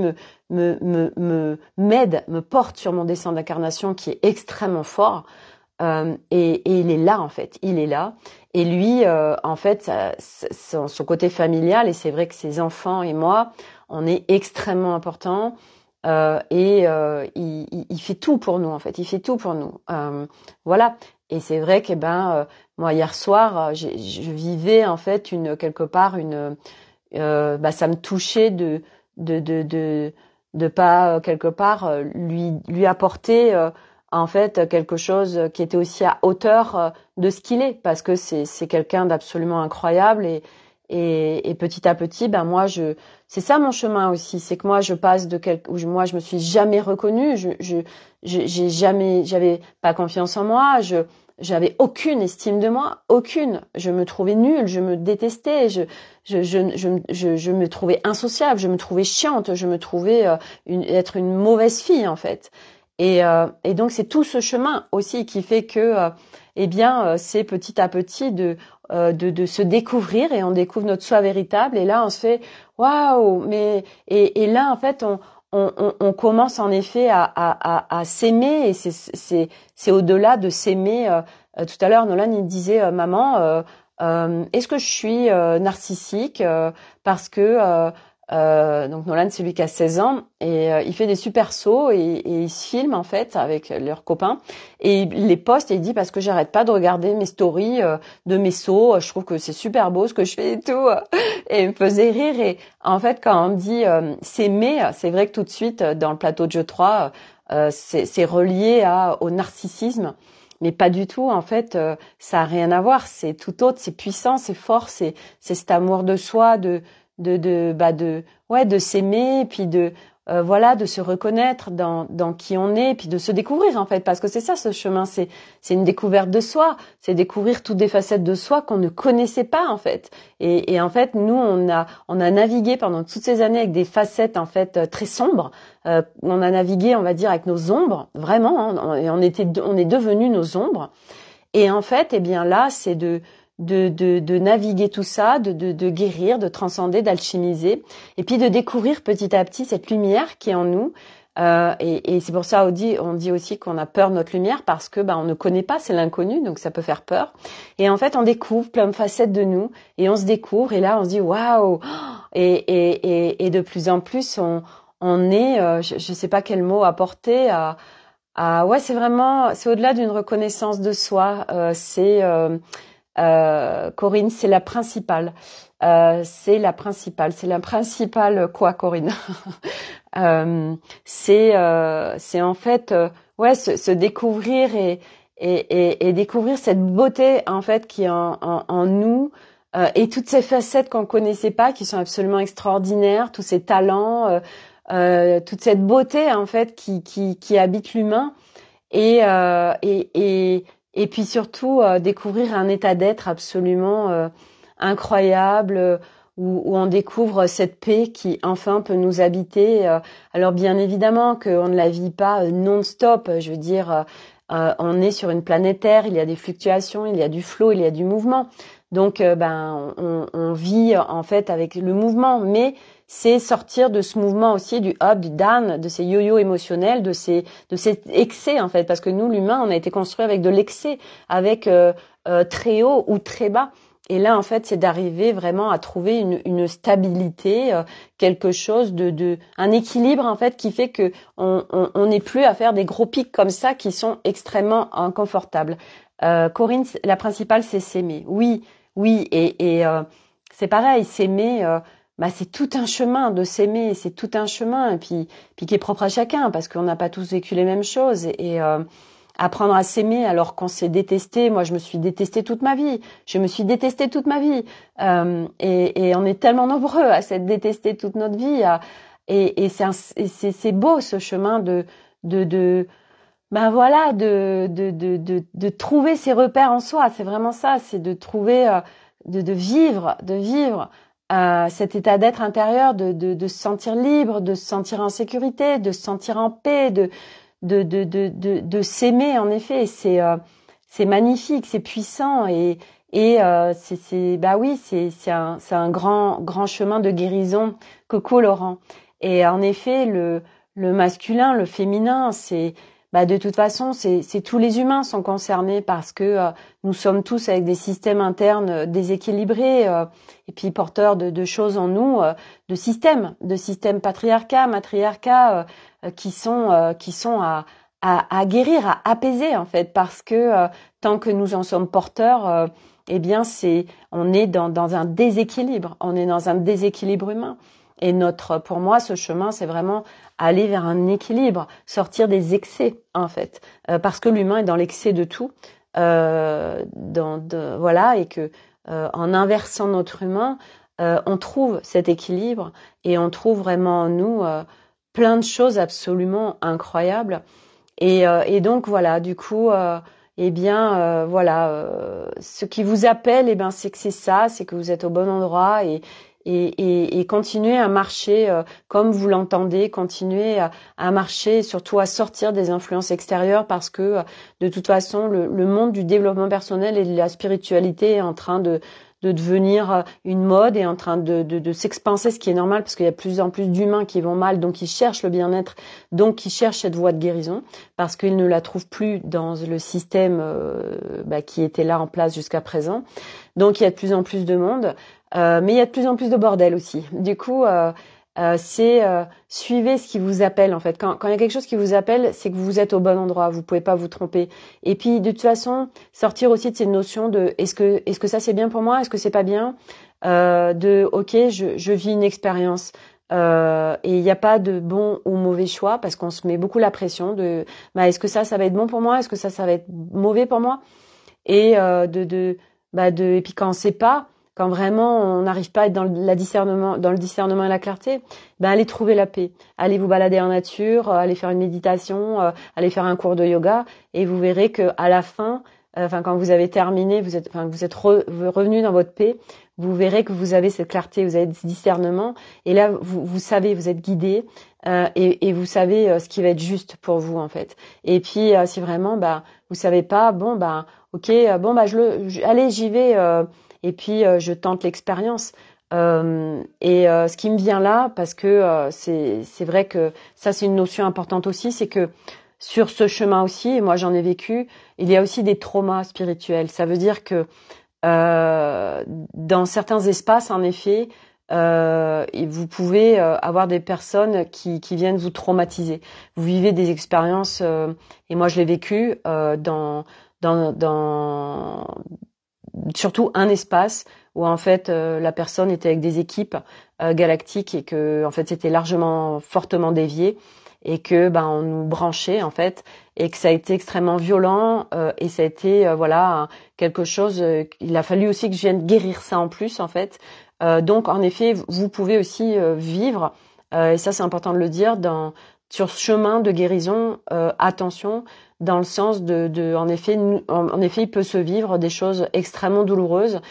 m'aide, me porte sur mon dessein d'incarnation qui est extrêmement fort. Et il est là en fait, il est là. Et lui, en fait, son côté familial, et c'est vrai que ses enfants et moi, on est extrêmement important. Il fait tout pour nous en fait, il fait tout pour nous. Voilà. Et c'est vrai que moi hier soir, je vivais en fait quelque part ça me touchait de pas quelque part lui apporter en fait quelque chose qui était aussi à hauteur de ce qu'il est, parce que c'est quelqu'un d'absolument incroyable et petit à petit moi c'est ça mon chemin aussi, c'est que moi je passe où moi je me suis jamais reconnue, j'avais pas confiance en moi, j'avais aucune estime de moi, aucune. Je me trouvais nulle, je me détestais, je me trouvais insociable, je me trouvais chiante, je me trouvais être une mauvaise fille en fait. Et donc c'est tout ce chemin aussi qui fait que c'est petit à petit de se découvrir, et on découvre notre soi véritable, et là on se fait waouh, mais et là en fait on commence en effet à s'aimer, et c'est au-delà de s'aimer. Tout à l'heure, Nolan il disait maman, est-ce que je suis narcissique parce que donc Nolan c'est lui qui a 16 ans et il fait des super sauts et il se filme en fait avec leurs copains et il les poste et il dit parce que j'arrête pas de regarder mes stories de mes sauts, je trouve que c'est super beau ce que je fais et tout et il me faisait rire. Et en fait quand on dit s'aimer, c'est vrai que tout de suite dans le plateau de jeu 3 c'est relié au narcissisme. Mais pas du tout, en fait, ça a rien à voir. C'est tout autre, c'est puissant, c'est fort, c'est cet amour de soi, de s'aimer, et puis de se reconnaître dans qui on est, puis de se découvrir en fait, parce que c'est ça ce chemin, c'est une découverte de soi, c'est découvrir toutes des facettes de soi qu'on ne connaissait pas en fait. Et en fait, nous on a navigué pendant toutes ces années avec des facettes en fait très sombres. On a navigué, on va dire, avec nos ombres, vraiment, hein, et on est devenus nos ombres. Et en fait, là, c'est de naviguer tout ça, de guérir, de transcender, d'alchimiser, et puis de découvrir petit à petit cette lumière qui est en nous. Et c'est pour ça on dit aussi qu'on a peur de notre lumière, parce que on ne connaît pas, c'est l'inconnu, donc ça peut faire peur. Et en fait, on découvre plein de facettes de nous, et on se découvre, et là, on se dit waouh. Et de plus en plus, on est, je sais pas quel mot apporter c'est au-delà d'une reconnaissance de soi. Corinne, c'est la principale. C'est la principale quoi, Corinne? C'est en fait se découvrir et découvrir cette beauté en fait qui est en nous, et toutes ces facettes qu'on connaissait pas, qui sont absolument extraordinaires, tous ces talents, toute cette beauté en fait qui habite l'humain, et et puis surtout découvrir un état d'être absolument incroyable, où on découvre cette paix qui enfin peut nous habiter. Alors bien évidemment qu'on ne la vit pas non-stop, je veux dire, on est sur une planète Terre, il y a des fluctuations, il y a du flow, il y a du mouvement. Donc on vit en fait avec le mouvement, mais c'est sortir de ce mouvement aussi, du up, du down, de ces yo-yo émotionnels, de cet excès en fait, parce que nous, l'humain, on a été construit avec de l'excès, avec très haut ou très bas. Et là, en fait, c'est d'arriver vraiment à trouver une stabilité, quelque chose un équilibre en fait qui fait que on n'est plus à faire des gros pics comme ça qui sont extrêmement inconfortables. Corinne, la principale, c'est s'aimer. Oui, oui, et c'est pareil, s'aimer. Bah c'est tout un chemin de s'aimer, c'est tout un chemin, et puis qui est propre à chacun, parce qu'on n'a pas tous vécu les mêmes choses, et apprendre à s'aimer alors qu'on s'est détesté. Moi, je me suis détestée toute ma vie. Je me suis détestée toute ma vie. Et on est tellement nombreux à s'être détestés toute notre vie. Et c'est beau ce chemin ben voilà, de trouver ses repères en soi. C'est vraiment ça. C'est de trouver, de vivre cet état d'être intérieur, de se sentir libre, de se sentir en sécurité, de se sentir en paix, de s'aimer en effet. C'est magnifique, c'est puissant, et c'est bah oui, c'est un grand chemin de guérison. Coucou Laurent. Et en effet, le masculin, le féminin, c'est bah de toute façon, c'est tous les humains sont concernés, parce que nous sommes tous avec des systèmes internes déséquilibrés, et puis porteurs de choses en nous, de systèmes matriarcat, qui sont à guérir, à apaiser en fait, parce que tant que nous en sommes porteurs, eh bien on est dans un déséquilibre, humain. Et pour moi, ce chemin, c'est vraiment aller vers un équilibre, sortir des excès en fait, parce que l'humain est dans l'excès de tout, voilà, et que en inversant notre humain, on trouve cet équilibre, et on trouve vraiment en nous plein de choses absolument incroyables. Et donc voilà, du coup, eh bien voilà, ce qui vous appelle, eh ben c'est que c'est que vous êtes au bon endroit, et continuez à marcher comme vous l'entendez, continuez à marcher, et surtout à sortir des influences extérieures, parce que de toute façon le monde du développement personnel et de la spiritualité est en train de devenir une mode, et en train de s'expanser, ce qui est normal, parce qu'il y a de plus en plus d'humains qui vont mal, donc qui cherchent le bien-être, donc qui cherchent cette voie de guérison, parce qu'ils ne la trouvent plus dans le système qui était là en place jusqu'à présent. Donc il y a de plus en plus de monde, mais il y a de plus en plus de bordel aussi. Du coup, suivez ce qui vous appelle en fait. Quand il y a quelque chose qui vous appelle, c'est que vous êtes au bon endroit, vous pouvez pas vous tromper. Et puis de toute façon, sortir aussi de cette notion de est-ce que ça c'est bien pour moi, est-ce que c'est pas bien, ok, je vis une expérience. Et il n'y a pas de bon ou mauvais choix, parce qu'on se met beaucoup la pression de est-ce que ça va être bon pour moi, est-ce que ça va être mauvais pour moi, et et puis quand on sait pas, quand vraiment on n'arrive pas à être dans le discernement et la clarté, allez trouver la paix, allez vous balader en nature, allez faire une méditation, allez faire un cours de yoga, et vous verrez que à la fin, quand vous avez terminé, vous êtes revenu dans votre paix, vous verrez que vous avez cette clarté, vous avez ce discernement, et là vous savez, vous êtes guidé, et vous savez ce qui va être juste pour vous en fait. Et puis si vraiment vous savez pas, ok, allez, j'y vais, et puis je tente l'expérience. Ce qui me vient là, parce que c'est vrai que ça c'est une notion importante aussi, c'est que sur ce chemin aussi, et moi j'en ai vécu, il y a aussi des traumas spirituels. Ça veut dire que dans certains espaces, en effet, vous pouvez avoir des personnes qui viennent vous traumatiser. Vous vivez des expériences, et moi je l'ai vécu dans surtout un espace où en fait la personne était avec des équipes galactiques, et que en fait c'était fortement dévié, et que on nous branchait en fait, et que ça a été extrêmement violent, et ça a été voilà quelque chose. Il a fallu aussi que je vienne guérir ça en plus en fait. Donc en effet, vous pouvez aussi vivre, et ça c'est important de le dire, sur ce chemin de guérison. Attention, dans le sens en effet, en effet, il peut se vivre des choses extrêmement douloureuses.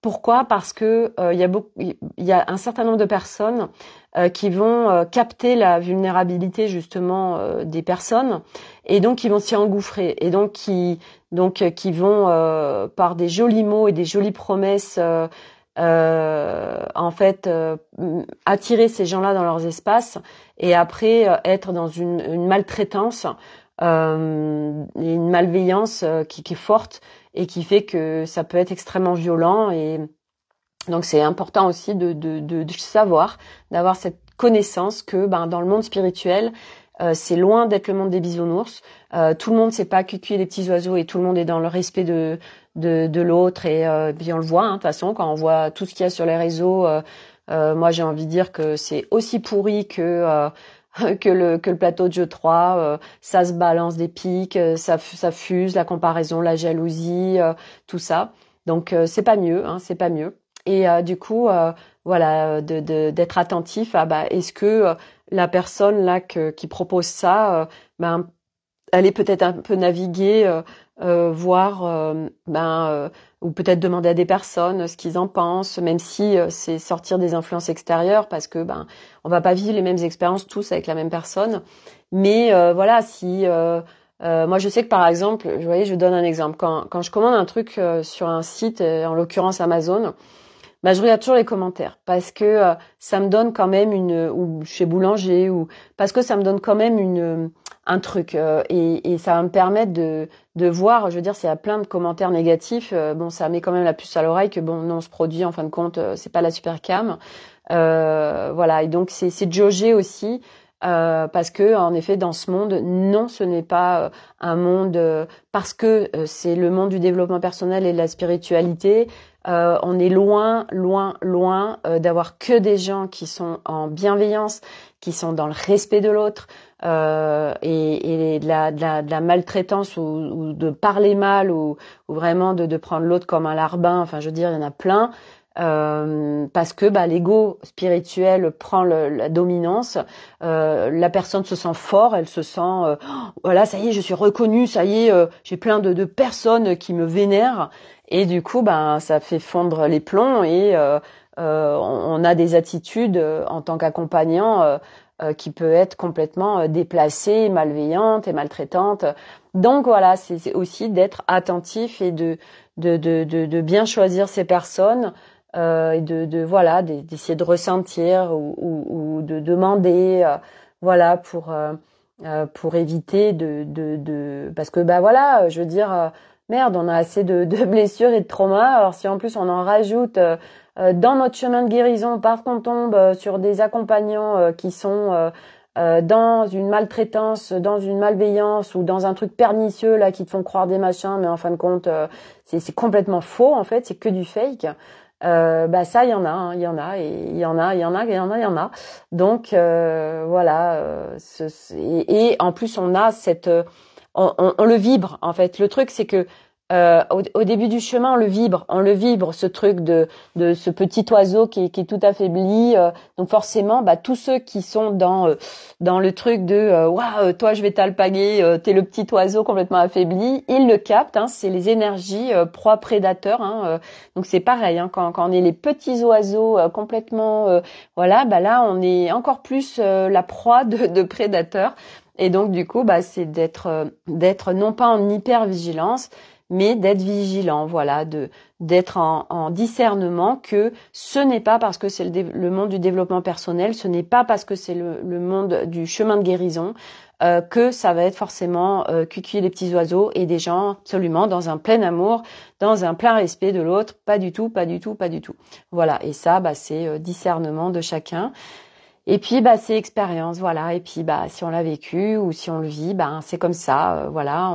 Pourquoi? Parce que il y a un certain nombre de personnes qui vont capter la vulnérabilité justement des personnes, et donc qui vont s'y engouffrer, et donc qui vont par des jolis mots et des jolies promesses en fait attirer ces gens-là dans leurs espaces, et après être dans une maltraitance, une malveillance qui est forte, et qui fait que ça peut être extrêmement violent. Et donc c'est important aussi de savoir, d'avoir cette connaissance que dans le monde spirituel, c'est loin d'être le monde des bisounours. Tout le monde sait pas cueillir les petits oiseaux, et tout le monde est dans le respect de l'autre. Et puis on le voit, de toute façon, quand on voit tout ce qu'il y a sur les réseaux. Moi j'ai envie de dire que c'est aussi pourri que le plateau de jeu 3. Ça se balance des pics, ça fuse, la comparaison, la jalousie, tout ça. Donc c'est pas mieux, c'est pas mieux. Et du coup, voilà, d'être attentif à est-ce que la personne là qui propose ça, elle est peut-être un peu naviguée, voir, ou peut-être demander à des personnes ce qu'ils en pensent, même si c'est sortir des influences extérieures, parce que on va pas vivre les mêmes expériences tous avec la même personne. Mais voilà, si moi je sais que par exemple, vous voyez, je vous donne un exemple. Quand je commande un truc sur un site, en l'occurrence Amazon, je regarde toujours les commentaires, parce que ça me donne quand même ou chez Boulanger, ou parce que ça me donne quand même un truc, et ça va me permettre de voir, je veux dire, s'il y a plein de commentaires négatifs, ça met quand même la puce à l'oreille que non, ce produit en fin de compte c'est pas la super cam. Voilà, et donc c'est de jauger aussi, parce que en effet dans ce monde, non, ce n'est pas un monde, parce que c'est le monde du développement personnel et de la spiritualité. On est loin d'avoir que des gens qui sont en bienveillance, qui sont dans le respect de l'autre, et de la maltraitance, ou de parler mal, ou vraiment de prendre l'autre comme un larbin. Enfin, je veux dire, il y en a plein. Parce que l'ego spirituel prend la dominance. La personne se sent fort, elle se sent voilà, ça y est, je suis reconnue, ça y est, j'ai plein de personnes qui me vénèrent, et du coup ça fait fondre les plombs, et on a des attitudes en tant qu'accompagnant qui peut être complètement déplacée, malveillante et maltraitante. Donc voilà, c'est aussi d'être attentif, et de bien choisir ces personnes, et voilà, d'essayer de ressentir, ou de demander, voilà, pour éviter parce que voilà, je veux dire, merde, on a assez de blessures et de traumas. Alors si en plus on en rajoute dans notre chemin de guérison, parce qu'on tombe sur des accompagnants qui sont dans une maltraitance, dans une malveillance, ou dans un truc pernicieux là, qui te font croire des machins, mais en fin de compte c'est complètement faux, en fait, c'est que du fake. Ça, il y en a, il y en a, et il y en a, il y en a, il y en a, il y en a. Donc voilà, et en plus on a on le vibre, en fait. Le truc, c'est que au début du chemin, on le vibre, ce truc de ce petit oiseau qui est tout affaibli. Donc forcément, tous ceux qui sont dans le truc de waouh, toi je vais t'alpaguer, t'es le petit oiseau complètement affaibli, ils le captent. C'est les énergies proie prédateur. Donc c'est pareil, quand on est les petits oiseaux complètement voilà, là on est encore plus la proie de prédateurs. Et donc du coup, c'est d'être non pas en hyper vigilance, mais d'être vigilant, voilà, d'être en discernement, que ce n'est pas parce que c'est le monde du développement personnel, ce n'est pas parce que c'est le monde du chemin de guérison que ça va être forcément cueillir les petits oiseaux et des gens absolument dans un plein amour, dans un plein respect de l'autre. Pas du tout, pas du tout, pas du tout. Voilà, et ça, c'est discernement de chacun. Et puis c'est expérience, voilà. Et puis si on l'a vécu, ou si on le vit, c'est comme ça, voilà.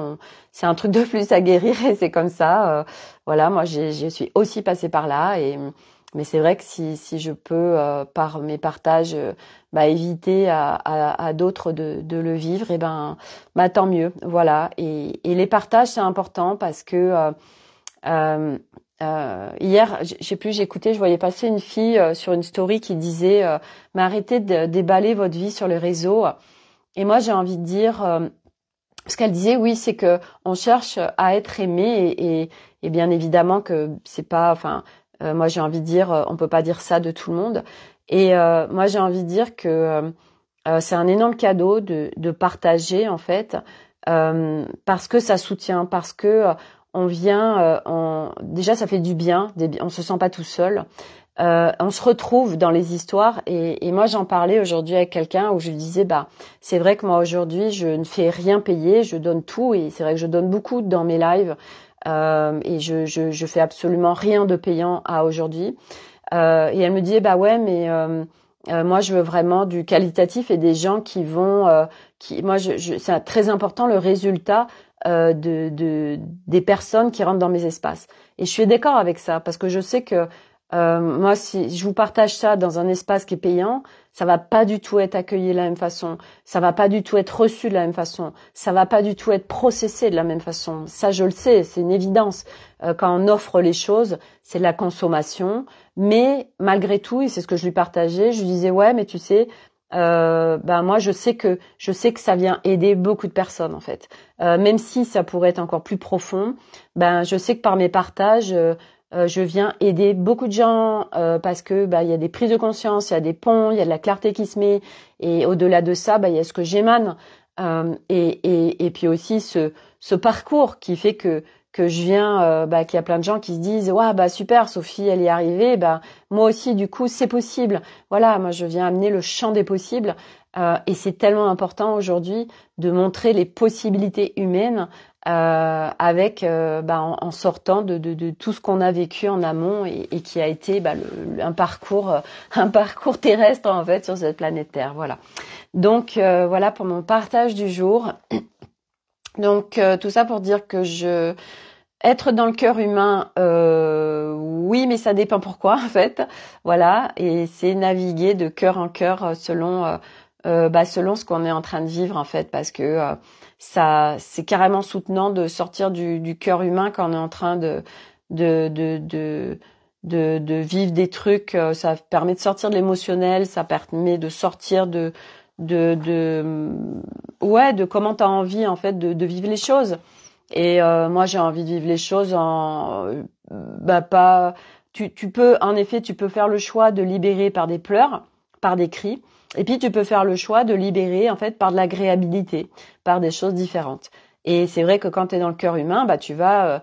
C'est un truc de plus à guérir, et c'est comme ça. Voilà, moi je suis aussi passée par là, et Mais c'est vrai que si je peux par mes partages éviter à d'autres de le vivre, et tant mieux. Voilà. Et les partages c'est important parce que hier, je sais plus, j'écoutais, je voyais passer une fille sur une story qui disait mais arrêtez de déballer votre vie sur les réseaux. Et moi j'ai envie de dire ce qu'elle disait, oui, c'est que on cherche à être aimé et bien évidemment que c'est pas, moi j'ai envie de dire, on peut pas dire ça de tout le monde. Et moi j'ai envie de dire que c'est un énorme cadeau de partager en fait, parce que ça soutient, parce que on vient, déjà ça fait du bien, on se sent pas tout seul. On se retrouve dans les histoires et moi j'en parlais aujourd'hui avec quelqu'un où je lui disais c'est vrai que moi aujourd'hui je ne fais rien payer, je donne tout et c'est vrai que je donne beaucoup dans mes lives et je fais absolument rien de payant à aujourd'hui et elle me disait ouais mais moi je veux vraiment du qualitatif et des gens qui vont c'est très important le résultat des personnes qui rentrent dans mes espaces et je suis d'accord avec ça parce que je sais que moi, si je vous partage ça dans un espace qui est payant, ça va pas du tout être accueilli de la même façon, ça va pas du tout être reçu de la même façon, ça va pas du tout être processé de la même façon. Ça, je le sais, c'est une évidence. Quand on offre les choses, c'est de la consommation, mais malgré tout, et c'est ce que je lui partageais, je lui disais ouais, mais tu sais, moi je sais que ça vient aider beaucoup de personnes en fait. Même si ça pourrait être encore plus profond, je sais que par mes partages je viens aider beaucoup de gens parce que il y a des prises de conscience, il y a des ponts, il y a de la clarté qui se met et au-delà de ça, il y a ce que j'émane et puis aussi ce parcours qui fait que je viens qu'il y a plein de gens qui se disent ouais super Sophie elle y est arrivée, moi aussi du coup c'est possible. Voilà, moi je viens amener le champ des possibles et c'est tellement important aujourd'hui de montrer les possibilités humaines avec en sortant de tout ce qu'on a vécu en amont et qui a été un parcours terrestre en fait sur cette planète Terre. Voilà. Donc voilà pour mon partage du jour. Donc tout ça pour dire que être dans le cœur humain, oui, mais ça dépend pourquoi en fait. Voilà, et c'est naviguer de cœur en cœur selon ce qu'on est en train de vivre en fait, parce que ça, c'est carrément soutenant de sortir du cœur humain quand on est en train de vivre des trucs. Ça permet de sortir de l'émotionnel, ça permet de sortir de comment t'as envie en fait de vivre les choses. Et moi j'ai envie de vivre les choses en pas tu peux en effet tu peux faire le choix de libérer par des pleurs, par des cris et puis tu peux faire le choix de libérer en fait par de l'agréabilité, par des choses différentes. Et c'est vrai que quand tu es dans le cœur humain, tu vas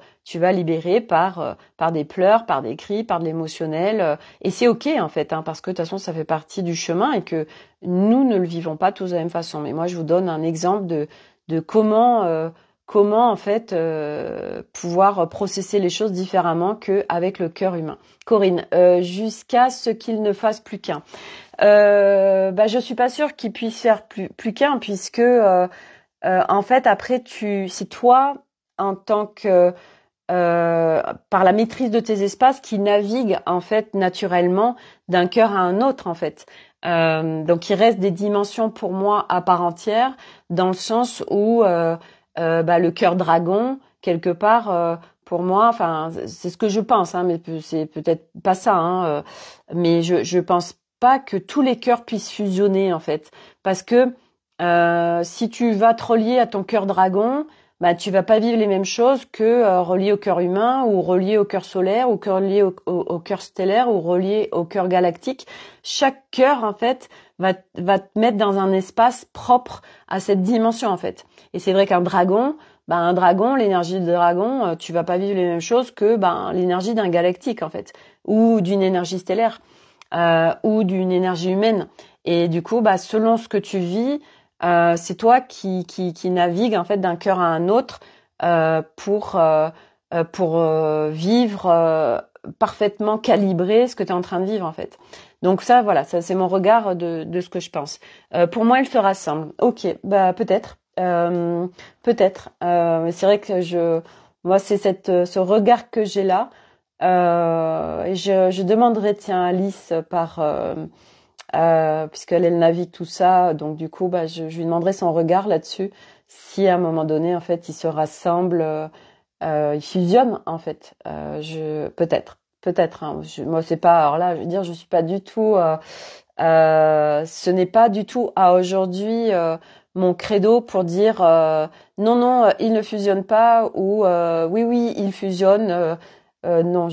libérer par des pleurs, par des cris, par de l'émotionnel et c'est OK en fait parce que de toute façon ça fait partie du chemin et que nous ne le vivons pas tous de la même façon. Mais moi je vous donne un exemple de comment en fait pouvoir processer les choses différemment qu'avec le cœur humain. Corinne, jusqu'à ce qu'il ne fasse plus qu'un. Je suis pas sûre qu'il puisse faire plus qu'un puisque en fait après c'est toi en tant que par la maîtrise de tes espaces qui navigue en fait naturellement d'un cœur à un autre en fait. Donc il reste des dimensions pour moi à part entière dans le sens où le cœur dragon quelque part pour moi c'est ce que je pense mais c'est peut-être pas ça mais je pense pas que tous les cœurs puissent fusionner en fait parce que si tu vas te relier à ton cœur dragon tu vas pas vivre les mêmes choses que relié au cœur humain ou relié au cœur solaire ou relié au cœur stellaire ou relié au cœur galactique. Chaque cœur en fait va te mettre dans un espace propre à cette dimension en fait. Et c'est vrai qu'un dragon, l'énergie du dragon, tu vas pas vivre les mêmes choses que l'énergie d'un galactique en fait, ou d'une énergie stellaire, ou d'une énergie humaine. Et du coup, selon ce que tu vis, c'est toi qui navigue en fait d'un cœur à un autre pour vivre parfaitement calibré ce que tu es en train de vivre en fait. Donc ça voilà, ça c'est mon regard de ce que je pense. Pour moi, ils se rassemblent. OK, peut-être peut-être c'est vrai que moi c'est ce regard que j'ai là Et je demanderai, tiens, à Alice puisqu'elle elle navigue tout ça, donc du coup, bah, je lui demanderai son regard là-dessus, si à un moment donné, en fait, ils se rassemblent, ils fusionnent, en fait. Peut-être. Hein, moi, c'est pas. Alors là, je veux dire, je suis pas du tout. Ce n'est pas du tout à aujourd'hui mon credo pour dire non, non, ils ne fusionnent pas ou oui, oui, ils fusionnent. Non,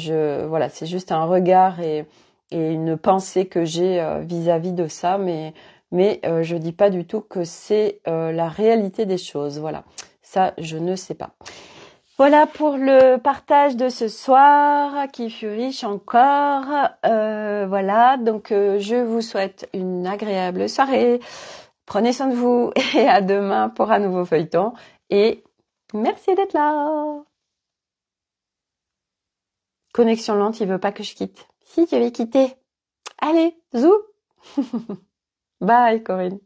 voilà, c'est juste un regard et une pensée que j'ai vis-à-vis de ça, mais je dis pas du tout que c'est la réalité des choses. Voilà, ça, je ne sais pas. Voilà pour le partage de ce soir qui fut riche encore. Voilà, donc je vous souhaite une agréable soirée. Prenez soin de vous et à demain pour un nouveau feuilleton. Et merci d'être là. Connexion lente, il veut pas que je quitte. Si, tu avais quitté. Allez, zou. Bye Corinne.